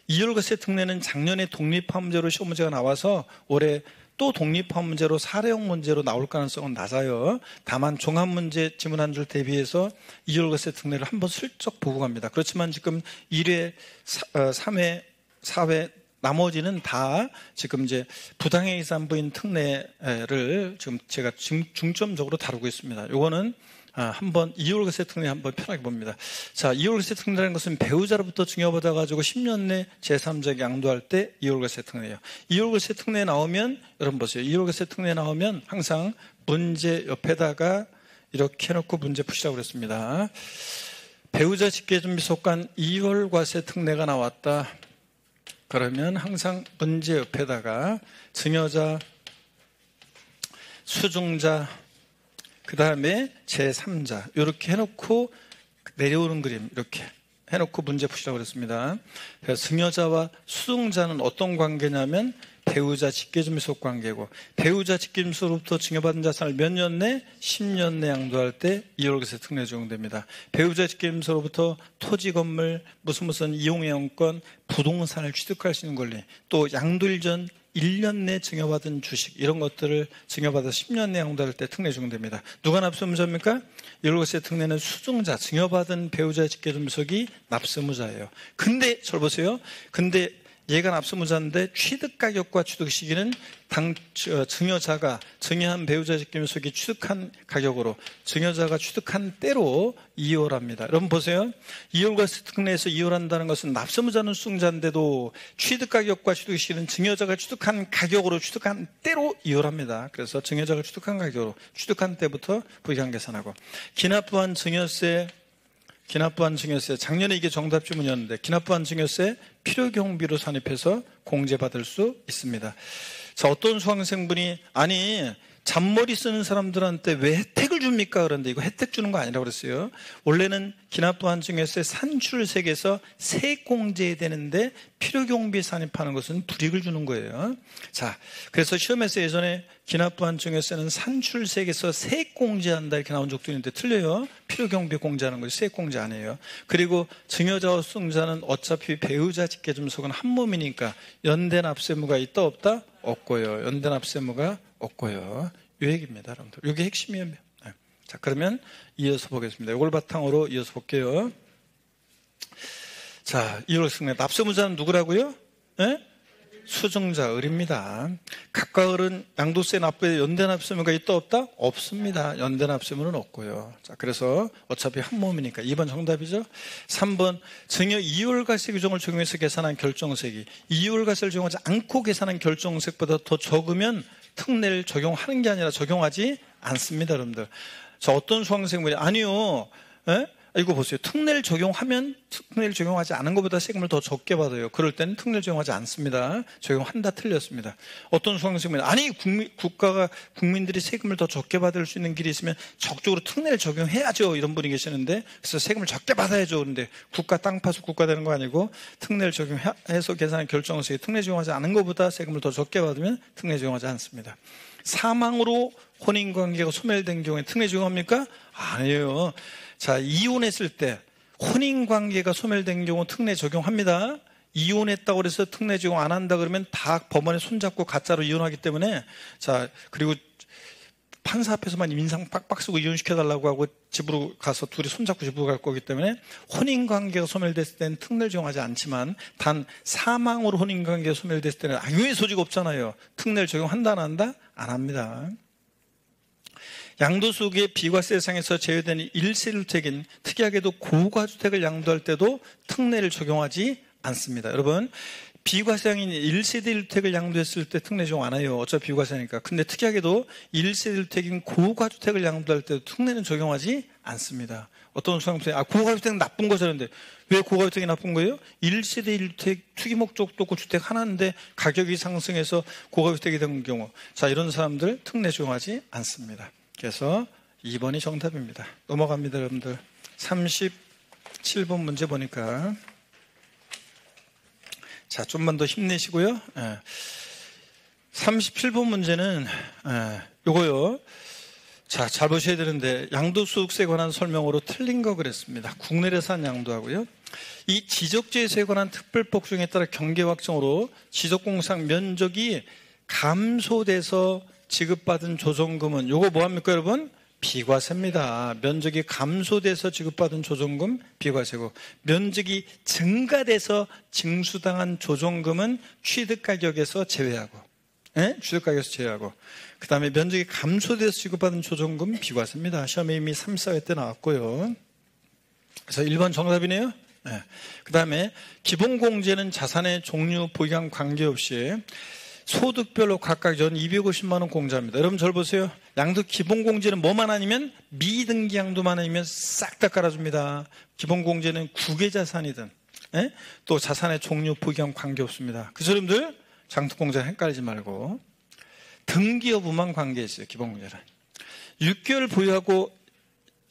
이율과세 특례는 작년에 독립화 문제로 시험 문제가 나와서 올해 또 독립화 문제로 사례형 문제로 나올 가능성은 낮아요. 다만 종합문제 지문 한 줄 대비해서 이율과세 특례를 한번 슬쩍 보고 갑니다. 그렇지만 지금 1회, 3회, 4회 나머지는 다 지금 이제 부당행위산부인 특례를 지금 제가 중점적으로 다루고 있습니다. 요거는 한번 이월과세 특례 한번 편하게 봅니다. 자, 이월과세 특례라는 것은 배우자로부터 증여받아 가지고 10년 내 제3자에게 양도할 때 이월과세 특례예요. 이월과세 특례 나오면 여러분 보세요. 이월과세 특례 나오면 항상 문제 옆에다가 이렇게 해놓고 문제 푸시라고 그랬습니다. 배우자 직계준비 속간 이월과세 특례가 나왔다. 그러면 항상 문제 옆에다가 증여자, 수증자, 그 다음에 제3자 이렇게 해놓고 내려오는 그림 이렇게 해놓고 문제 푸시라고 그랬습니다. 그래서 증여자와 수증자는 어떤 관계냐면 배우자 직계준비속 관계고, 배우자 직계준비속으로부터 증여받은 자산을 몇 년 내? 10년 내 양도할 때 이월과세 특례 적용됩니다. 배우자 직계준비속으로부터 토지, 건물, 무슨 이용애용권, 부동산을 취득할 수 있는 권리, 또 양도일 전 1년 내 증여받은 주식 이런 것들을 증여받아 10년 내 양도할 때 특례 적용됩니다. 누가 납세의무자입니까? 이월과세 특례는 수증자, 증여받은 배우자의 직계준비속이 납세의무자예요. 근데 잘 보세요. 근데 얘가 납세의무자인데 취득가격과 취득시기는 증여자가 증여한 배우자의 직계준비속이 취득한 가격으로 증여자가 취득한 때로 이월합니다. 여러분 보세요. 이월과세 특례에서 이월한다는 것은 납세의무자는 수증자인데도 취득가격과 취득시기는 증여자가 취득한 가격으로 취득한 때로 이월합니다. 그래서 증여자가 취득한 가격으로 취득한 때부터 부의한 계산하고, 기납부한 증여세, 작년에 이게 정답 주문이었는데 기납부한 증여세 필요경비로 산입해서 공제받을 수 있습니다. 자, 어떤 수강생분이 아니 잔머리 쓰는 사람들한테 왜 혜택을 줍니까? 그런데 이거 혜택 주는 거 아니라고 그랬어요. 원래는 기납부한 증여세 산출세에서 세액공제 되는데 필요경비 산입하는 것은 불이익을 주는 거예요. 자, 그래서 시험에서 예전에 기납부한 증여세는 산출세에서 세액공제한다 이렇게 나온 적도 있는데 틀려요. 필요경비 공제하는 것이 세액공제 아니에요. 그리고 증여자와 수증자는 어차피 배우자 직계준비속은 한 몸이니까 연대납세의무가 있다 없다? 없고요. 연대납세의무가 없고요. 이 얘기입니다, 여러분들. 이게 핵심이에요. 네. 자, 그러면 이어서 보겠습니다. 이걸 바탕으로 이어서 볼게요. 자, 이월과세 특례 납세의무자는 누구라고요? 네? 수증자, 을입니다. 각각 을은 양도세 납부에 연대납세의무가 있다 없다? 없습니다. 연대납세의무는 없고요. 자, 그래서 어차피 한 몸이니까 2번 정답이죠. 3번 증여 이월과세 규정을 적용해서 계산한 결정세액이 이월과세를 적용하지 않고 계산한 결정세액보다 더 적으면 특례를 적용하는 게 아니라 적용하지 않습니다, 여러분들. 자, 어떤 수강생분이 아니요. 에? 이거 보세요. 특례를 적용하면 특례를 적용하지 않은 것보다 세금을 더 적게 받아요. 그럴 때는 특례를 적용하지 않습니다. 적용한다 틀렸습니다. 어떤 수강생분이 아니 국가가 국민들이 세금을 더 적게 받을 수 있는 길이 있으면 적극적으로 특례를 적용해야죠. 이런 분이 계시는데 그래서 세금을 적게 받아야죠. 그런데 국가 땅 파서 국가 되는 거 아니고 특례를 적용해서 계산한 결정세에 특례 적용하지 않은 것보다 세금을 더 적게 받으면 특례 적용하지 않습니다. 사망으로 혼인관계가 소멸된 경우에 특례 적용합니까? 아니에요. 자, 이혼했을 때 혼인관계가 소멸된 경우 특례 적용합니다. 이혼했다고 해서 특례 적용 안 한다 그러면 다 법원에 손잡고 가짜로 이혼하기 때문에, 자, 그리고 판사 앞에서만 인상 빡빡 쓰고 이혼시켜달라고 하고 집으로 가서 둘이 손잡고 집으로 갈 거기 때문에 혼인관계가 소멸됐을 때는 특례를 적용하지 않지만 단 사망으로 혼인관계가 소멸됐을 때는 악용의 소지가 없잖아요. 특례를 적용한다 안 한다? 안 합니다. 양도소득의 비과세 대상에서 제외되는 1세주택인 특이하게도 고가주택을 양도할 때도 특례를 적용하지 않습니다. 여러분, 비과세형인 1세대 1주택을 양도했을 때 특례 적용 안 해요. 어차피 비과세니까. 근데 특이하게도 1세대 1주택인 고가주택을 양도할 때도 특례는 적용하지 않습니다. 어떤 수강생이 고가주택은 나쁜 거잖아요. 왜 고가주택이 나쁜 거예요? 1세대 1주택 투기 목적도 없고 주택 하나인데 가격이 상승해서 고가주택이 된 경우, 자, 이런 사람들 특례 적용하지 않습니다. 그래서 2번이 정답입니다. 넘어갑니다, 여러분들. 37번 문제 보니까. 자, 좀만 더 힘내시고요. 37번 문제는, 요거요. 자, 잘 보셔야 되는데, 양도소득세에 관한 설명으로 틀린 거 그랬습니다. 국내에산 양도하고요. 이 지적재산세에 관한 특별법규에 따라 경계확정으로 지적공상 면적이 감소돼서 지급받은 조정금은 요거 뭐합니까 여러분? 비과세입니다. 면적이 감소돼서 지급받은 조정금 비과세고, 면적이 증가돼서 징수당한 조정금은 취득가격에서 제외하고, 주택가격에서 제외하고. 그 다음에 면적이 감소돼서 지급받은 조정금 비과세입니다. 시험에 이미 3, 4회 때 나왔고요. 그래서 1번 정답이네요. 그 다음에 기본공제는 자산의 종류, 보유량 관계없이 소득별로 각각 연 250만 원 공제합니다. 여러분 절 보세요. 양도 기본공제는 뭐만 아니면 미등기 양도만 아니면 싹 다 깔아줍니다. 기본공제는 국외자산이든 또 자산의 종류, 보유량 관계없습니다. 그래서 여러분들 장특공제는 헷갈리지 말고 등기 여부만 관계있어요. 기본공제는 6개월 보유하고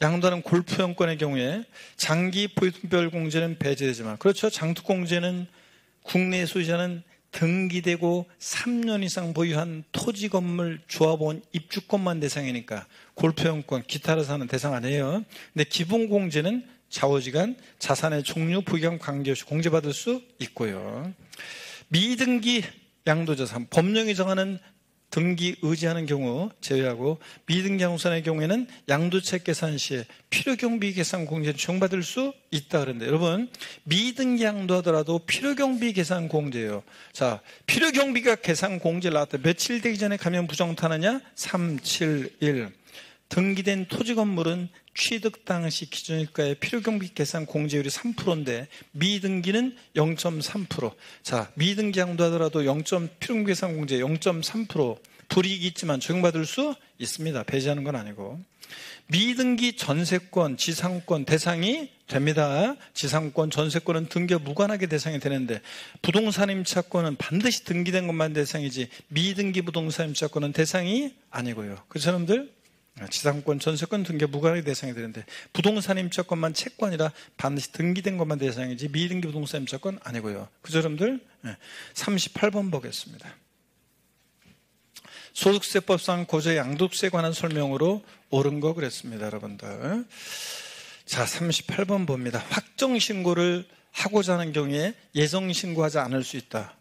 양도하는 골프영권의 경우에 장기 보유별 공제는 배제되지만, 그렇죠, 장특공제는 국내 소유자는 등기되고 3년 이상 보유한 토지 건물 조합원 입주권만 대상이니까 골프영권 기타로 사는 대상 아니에요. 근데 기본공제는 좌우지간 자산의 종류, 보유량 관계없이 공제받을 수 있고요. 미등기 양도자산, 법령이 정하는 등기 의지하는 경우 제외하고 미등기 양도자산의 경우에는 양도책 계산 시에 필요경비 계산 공제를 적용받을 수 있다 그랬는데, 여러분 미등기 양도하더라도 필요경비 계산 공제예요. 자, 필요경비가 계산 공제를 나왔다. 며칠 되기 전에 가면 부정타느냐? 3, 7, 1. 등기된 토지 건물은 취득 당시 기준일가의 필요경비 계산 공제율이 3%인데 미등기는 0.3%. 자, 미등기 양도하더라도 필요경비 계산 공제 0.3% 불이익이 있지만 적용받을 수 있습니다. 배제하는 건 아니고. 미등기 전세권, 지상권 대상이 됩니다. 지상권, 전세권은 등기와 무관하게 대상이 되는데 부동산 임차권은 반드시 등기된 것만 대상이지 미등기 부동산 임차권은 대상이 아니고요. 그 사람들 지상권, 전세권 등기와 무관하게 대상이 되는데 부동산 임차권만 채권이라 반드시 등기된 것만 대상이지 미등기 부동산 임차권 아니고요. 그 사람들 38번 보겠습니다. 소득세법상 고저 양도세에 관한 설명으로 옳은 거 그랬습니다. 여러분들. 자, 38번 봅니다. 확정신고를 하고자 하는 경우에 예정신고하지 않을 수 있다.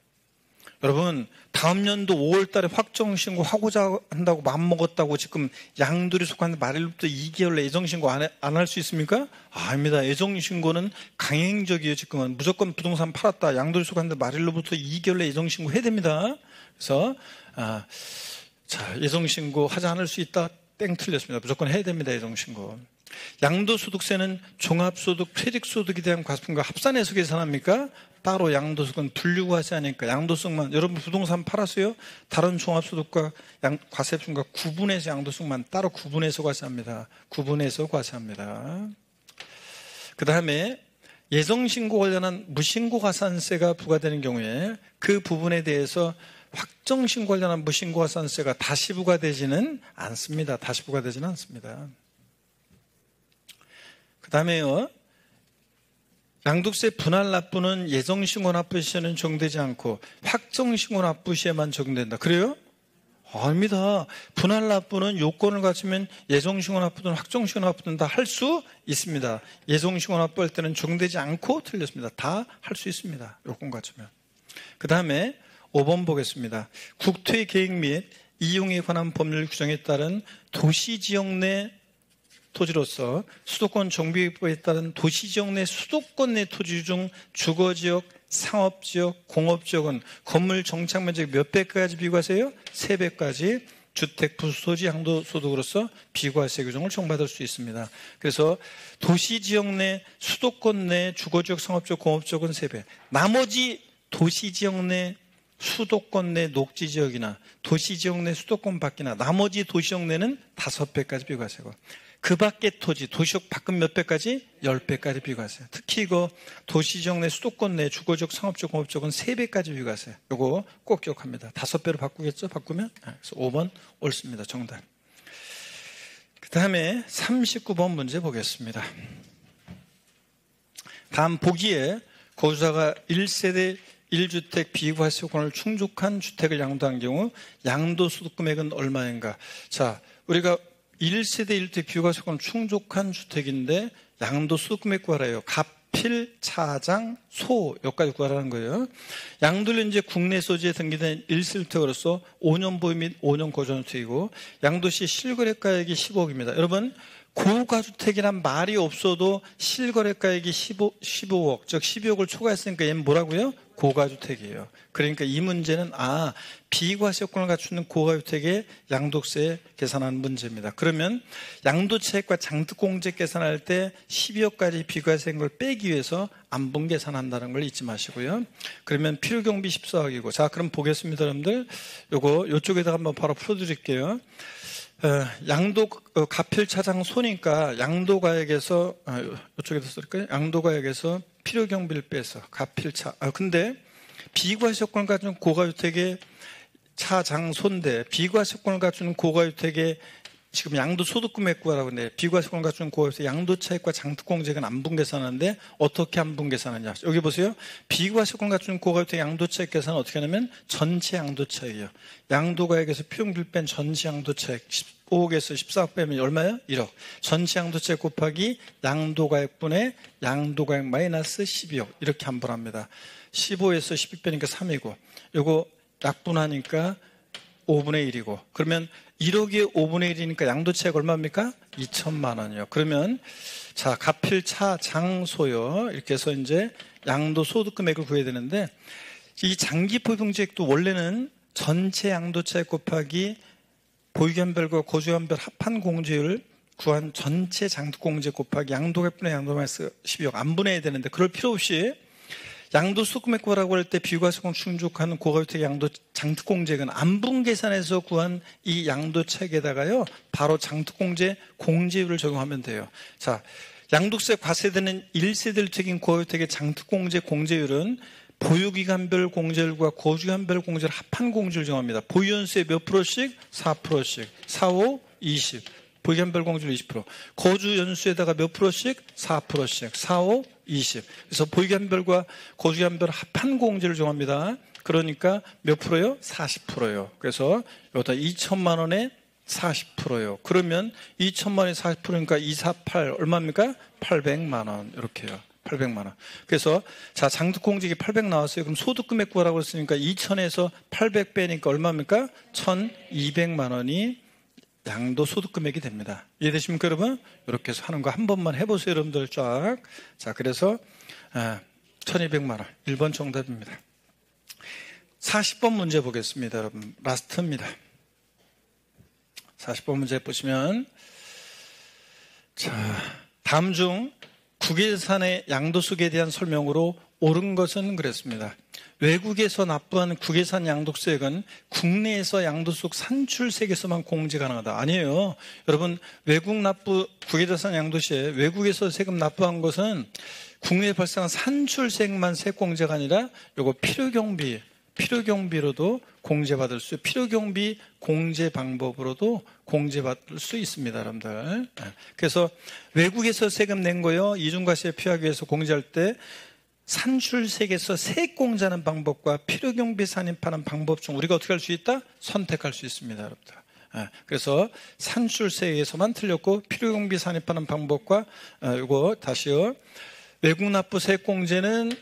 여러분, 다음 연도 5월 달에 확정신고 하고자 한다고 마음먹었다고 지금 양도리 속한 말일부터 2개월 내 예정신고 안 할 수 있습니까? 아닙니다. 예정신고는 강행적이에요. 지금은 무조건 부동산 팔았다, 양도리 속한 말일로부터 2개월 내 예정신고 해야 됩니다. 그래서 자, 예정신고 하지 않을 수 있다, 땡 틀렸습니다. 무조건 해야 됩니다. 예정신고. 양도소득세는 종합소득, 퇴직소득에 대한 과세품과 합산해서 계산합니까? 따로 양도소득은 분류과세하니까 양도소득만, 여러분 부동산 팔았어요? 다른 종합소득과 과세품과 구분해서 양도소득만 따로 구분해서 과세합니다. 구분해서 과세합니다. 그 다음에 예정신고 관련한 무신고가산세가 부과되는 경우에 그 부분에 대해서 확정신고 관련한 무신고가산세가 다시 부과되지는 않습니다. 다시 부과되지는 않습니다. 그 다음에요, 양도세 분할 납부는 예정신고 납부 시에는 적용되지 않고 확정신고 납부 시에만 적용된다. 그래요? 아닙니다. 분할 납부는 요건을 갖추면 예정신고 납부든 확정신고 납부든 다 할 수 있습니다. 예정신고 납부할 때는 적용되지 않고 틀렸습니다. 다 할 수 있습니다. 요건 갖추면. 그 다음에 5번 보겠습니다. 국토의 계획 및 이용에 관한 법률 규정에 따른 도시지역 내 토지로서 수도권 정비법에 따른 도시지역 내 수도권 내 토지 중 주거지역, 상업지역, 공업지역은 건물 정착면적 몇 배까지 비과세요? 3배까지 주택 부수토지 양도소득으로서 비과세 규정을 적용받을 수 있습니다. 그래서 도시지역 내 수도권 내 주거지역, 상업지역, 공업지역은 3배. 나머지 도시지역 내 수도권 내 녹지지역이나 도시지역 내 수도권 밖이나 나머지 도시지역 내는 5배까지 비과세고, 그 밖의 토지, 도시지역 밖은 몇 배까지? 10배까지 비과세. 특히 이거 도시지역 내 수도권 내 주거지역, 상업지역, 공업지역은 3배까지 비과세. 이거 꼭 기억합니다. 5배로 바꾸겠죠? 바꾸면? 그래서 5번 옳습니다. 정답. 그 다음에 39번 문제 보겠습니다. 다음 보기에 거주자가 1세대 1주택 비과세 요건을 충족한 주택을 양도한 경우 양도소득 금액은 얼마인가? 자, 우리가 1세대 1주택 비과세 요건을 충족한 주택인데 양도소득 금액 구하래요. 갑필, 차장, 소 여기까지 구하라는 거예요. 양도를 이제 국내 소지에 등기된 1세대주택으로서 5년 보유 및 5년 거주주택이고 양도시 실거래가액이 15억입니다. 여러분, 고가주택이란 말이 없어도 실거래가액이 15억, 즉 12억을 초과했으니까 얘는 뭐라고요? 고가주택이에요. 그러니까 이 문제는 비과세요건을 갖추는 고가주택의 양도세 계산하는 문제입니다. 그러면 양도차익과 장특공제 계산할 때 12억까지 비과세인 걸 빼기 위해서 안분 계산한다는 걸 잊지 마시고요. 그러면 필요경비 14억이고, 자 그럼 보겠습니다 여러분들. 요쪽에다가 한번 바로 풀어드릴게요. 가필차장 소니까 양도가액에서 이쪽에다 쓸까요? 양도가액에서 필요경비를 빼서 가필차. 근데 비과세요건을 갖춘 고가주택의 차장소인데 비과세요건을 갖추는 고가주택의 지금 양도소득금액구라고 하는데 비과세요건을 갖추는 고가주택 양도차익과 장특공제액은 안분 계산하는데 어떻게 안분 계산하냐? 여기 보세요. 비과세요건을 갖추는 고가주택 양도차익 계산은 어떻게 하냐면 전체 양도차익이에요. 양도가액에서 필요경비를 뺀 전체 양도차익 5억에서 14억 빼면 얼마예요? 1억. 전체 양도차익 곱하기 양도가액분의 양도가액 마이너스 12억 이렇게 안분합니다. 15에서 12 빼니까 3이고 요거 약분하니까 5분의 1이고 그러면 1억에 5분의 1이니까 양도차익 얼마입니까? 2천만 원이요. 그러면 자 가필차 장소요 이렇게 해서 이제 양도소득금액을 구해야 되는데 이 장기포용지액도 원래는 전체 양도차익 곱하기 보유기한별과 거주기한별 합한 공제율을 구한 전체 장특공제 곱하기 양도가액분의 양도마이너스 12억 안분해야 되는데 그럴 필요 없이 양도소득금액 구하라고 할 때 비과세요건 충족하는 고가주택 양도 장특공제액은 안분 계산해서 구한 이 양도차익에다가요 바로 장특공제 공제율을 적용하면 돼요. 자, 양도세 과세되는 1세대주택인 고가주택의 장특공제 공제율은 보유기간별 공제율과 거주기간별 공제를 합한 공제율을 정합니다. 보유연수의 몇 프로씩? 4%씩. 4, 5, 20. 보유기간별 공제율 20%. 거주연수에다가 몇 프로씩? 4%씩. 4, 5, 20. 그래서 보유기간별과 거주기간별 합한 공제를 정합니다. 그러니까 몇 프로요? 40%요. 그래서 여기다 2천만 원에 40%요. 그러면 2천만 원에 40%니까 248 얼마입니까? 800만 원 이렇게요. 800만 원. 그래서 자 장특공제액이 800 나왔어요. 그럼 소득금액 구하라고 했으니까 2천에서 800 빼니까 얼마입니까? 1200만 원이 양도소득금액이 됩니다. 이해되십니까 여러분? 이렇게 해서 하는 거 한 번만 해보세요 여러분들 쫙. 자 그래서 1200만 원 1번 정답입니다. 40번 문제 보겠습니다 여러분. 라스트입니다. 40번 문제 보시면 자 다음 중 국외재산의 양도세에 대한 설명으로 옳은 것은 그랬습니다. 외국에서 납부한 국외산 양도세액은 국내에서 양도소득 산출세액에서만 공제 가능하다. 아니에요. 여러분 외국 납부 국외재산 양도세 외국에서 세금 납부한 것은 국내에 발생한 산출세액만 세액공제가 아니라 이거 필요경비로도 공제받을 수 필요경비 공제 방법으로도 공제받을 수 있습니다 여러분들. 그래서 외국에서 세금 낸 거요 이중과세 피하기 위해서 공제할 때 산출세액에서 세액공제하는 방법과 필요경비 산입하는 방법 중 우리가 어떻게 할 수 있다? 선택할 수 있습니다 여러분들. 그래서 산출세액에서만 틀렸고 필요경비 산입하는 방법과 이거 다시요 외국 납부 세액공제는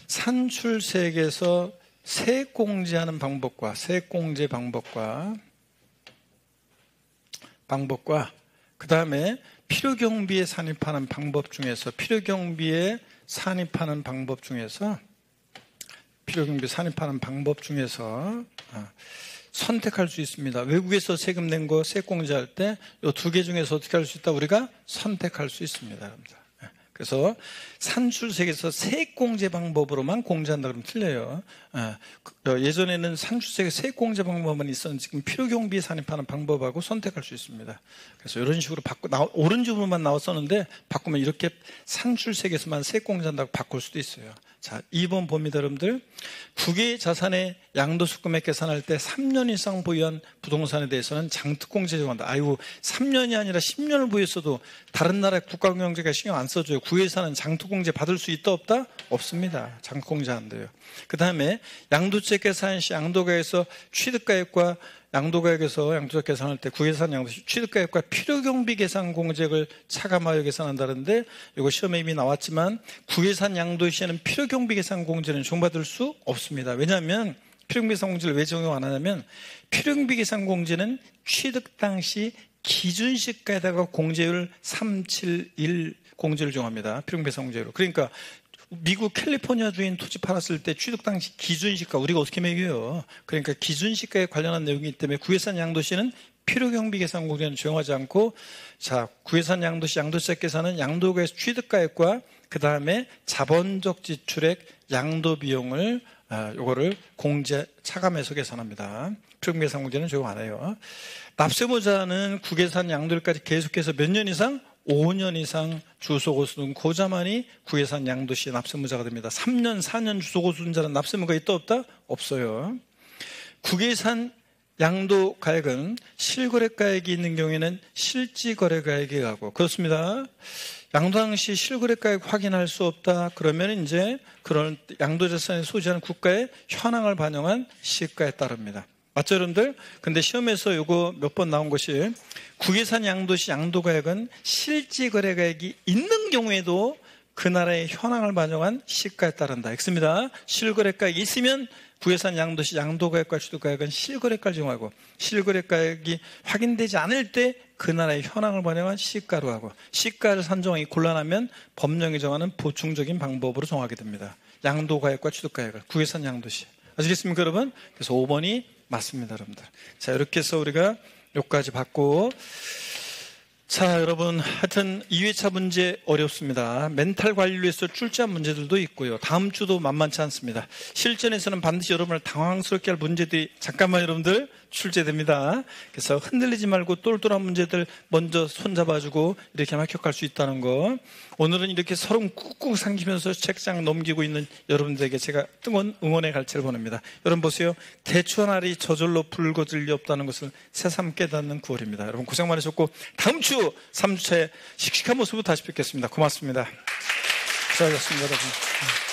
산출세액에서 세액공제하는 방법과 세액공제 방법과 그 다음에 필요경비에 산입하는 방법 중에서 선택할 수 있습니다. 외국에서 세금 낸 거 세액공제할 때 이 두 개 중에서 어떻게 할 수 있다? 우리가 선택할 수 있습니다 여러분들. 그래서 산출세액에서 세액공제 방법으로만 공제한다 그러면 틀려요. 예전에는 산출세액 세액공제 방법만 있었는데 지금 필요경비에 산입하는 방법하고 선택할 수 있습니다. 그래서 이런 식으로 오른쪽으로만 나왔었는데 바꾸면 이렇게 산출세액에서만 세액공제한다고 바꿀 수도 있어요. 자, 2번 봅니다 여러분들. 국외자산의 양도소득금액 계산할 때 3년 이상 보유한 부동산에 대해서는 장특공제 적용한다. 아이고 3년이 아니라 10년을 보유했어도 다른 나라의 국가경영제가 신경 안 써줘요. 국외자산은 장특공제 받을 수 있다 없다? 없습니다. 장특공제 안 돼요. 그 다음에 양도세 계산 시 양도가액에서 취득가액과 양도가액에서 양도세 계산할 때 국외자산 양도세 취득가액과 필요경비 계산 공제액을 차감하여 계산한다는데 이거 시험에 이미 나왔지만 국외자산 양도 시에는 필요경비 계산 공제는 적용받을 수 없습니다. 왜냐하면 필요경비 계산 공제를 왜 적용 안 하냐면 필요경비 계산 공제는 취득 당시 기준시가에다가 공제율 371 공제를 적용합니다. 필요경비 계산 공제율. 그러니까 미국 캘리포니아 주인 토지 팔았을 때 취득 당시 기준시가 우리가 어떻게 매겨요? 그러니까 기준시가에 관련한 내용이기 때문에 구예산 양도시는 필요경비 계산국에는 적용하지 않고, 자, 구예산 양도시 양도세 계산은 양도가에서 취득가액과 그 다음에 자본적 지출액 양도 비용을 요거를 공제 차감해서 계산합니다. 필요경비 계산국에는 적용 안 해요. 납세보자는 구계산 양도일까지 계속해서 몇 년 이상? 5년 이상 주소고수 등 고자만이 구예산 양도시 납세무자가 됩니다. 3년, 4년 주소고수자는 납세무가 있다 없다? 없어요. 구계산 양도가액은 실거래가액이 있는 경우에는 실지거래가액이 가고, 그렇습니다. 양도 당시 실거래가액 확인할 수 없다. 그러면 이제 그런 양도재산에 소지하는 국가의 현황을 반영한 시가에 따릅니다. 맞죠, 여러분들? 근데 시험에서 요거 몇 번 나온 것이 구계산 양도시 양도가액은 실지거래가액이 있는 경우에도 그 나라의 현황을 반영한 시가에 따른다. X입니다. 실거래가액이 있으면 구예산 양도시 양도가액과 취득가액은 실거래가를 적용하고, 실거래가액이 확인되지 않을 때 그 나라의 현황을 반영한 시가로 하고, 시가를 산정하기 곤란하면 법령이 정하는 보충적인 방법으로 정하게 됩니다. 양도가액과 취득가액을 구예산 양도시. 아시겠습니까, 여러분? 그래서 5번이 맞습니다, 여러분들. 자, 이렇게 해서 우리가 여기까지 봤고, 자, 여러분, 하여튼 2회차 문제 어렵습니다. 멘탈 관리로 해서 출제한 문제들도 있고요. 다음 주도 만만치 않습니다. 실전에서는 반드시 여러분을 당황스럽게 할 문제들이 잠깐만 여러분들 출제됩니다. 그래서 흔들리지 말고 똘똘한 문제들 먼저 손잡아주고 이렇게 합격할 수 있다는 거. 오늘은 이렇게 서로 꾹꾹 삼키면서 책장 넘기고 있는 여러분들에게 제가 뜨거운 응원의 갈채를 보냅니다. 여러분 보세요. 대추한 알이 저절로 붉어질 리 없다는 것을 새삼 깨닫는 9월입니다. 여러분 고생 많으셨고, 다음 주 3주차에 씩씩한 모습으로 다시 뵙겠습니다. 고맙습니다. 수고하셨습니다, 여러분.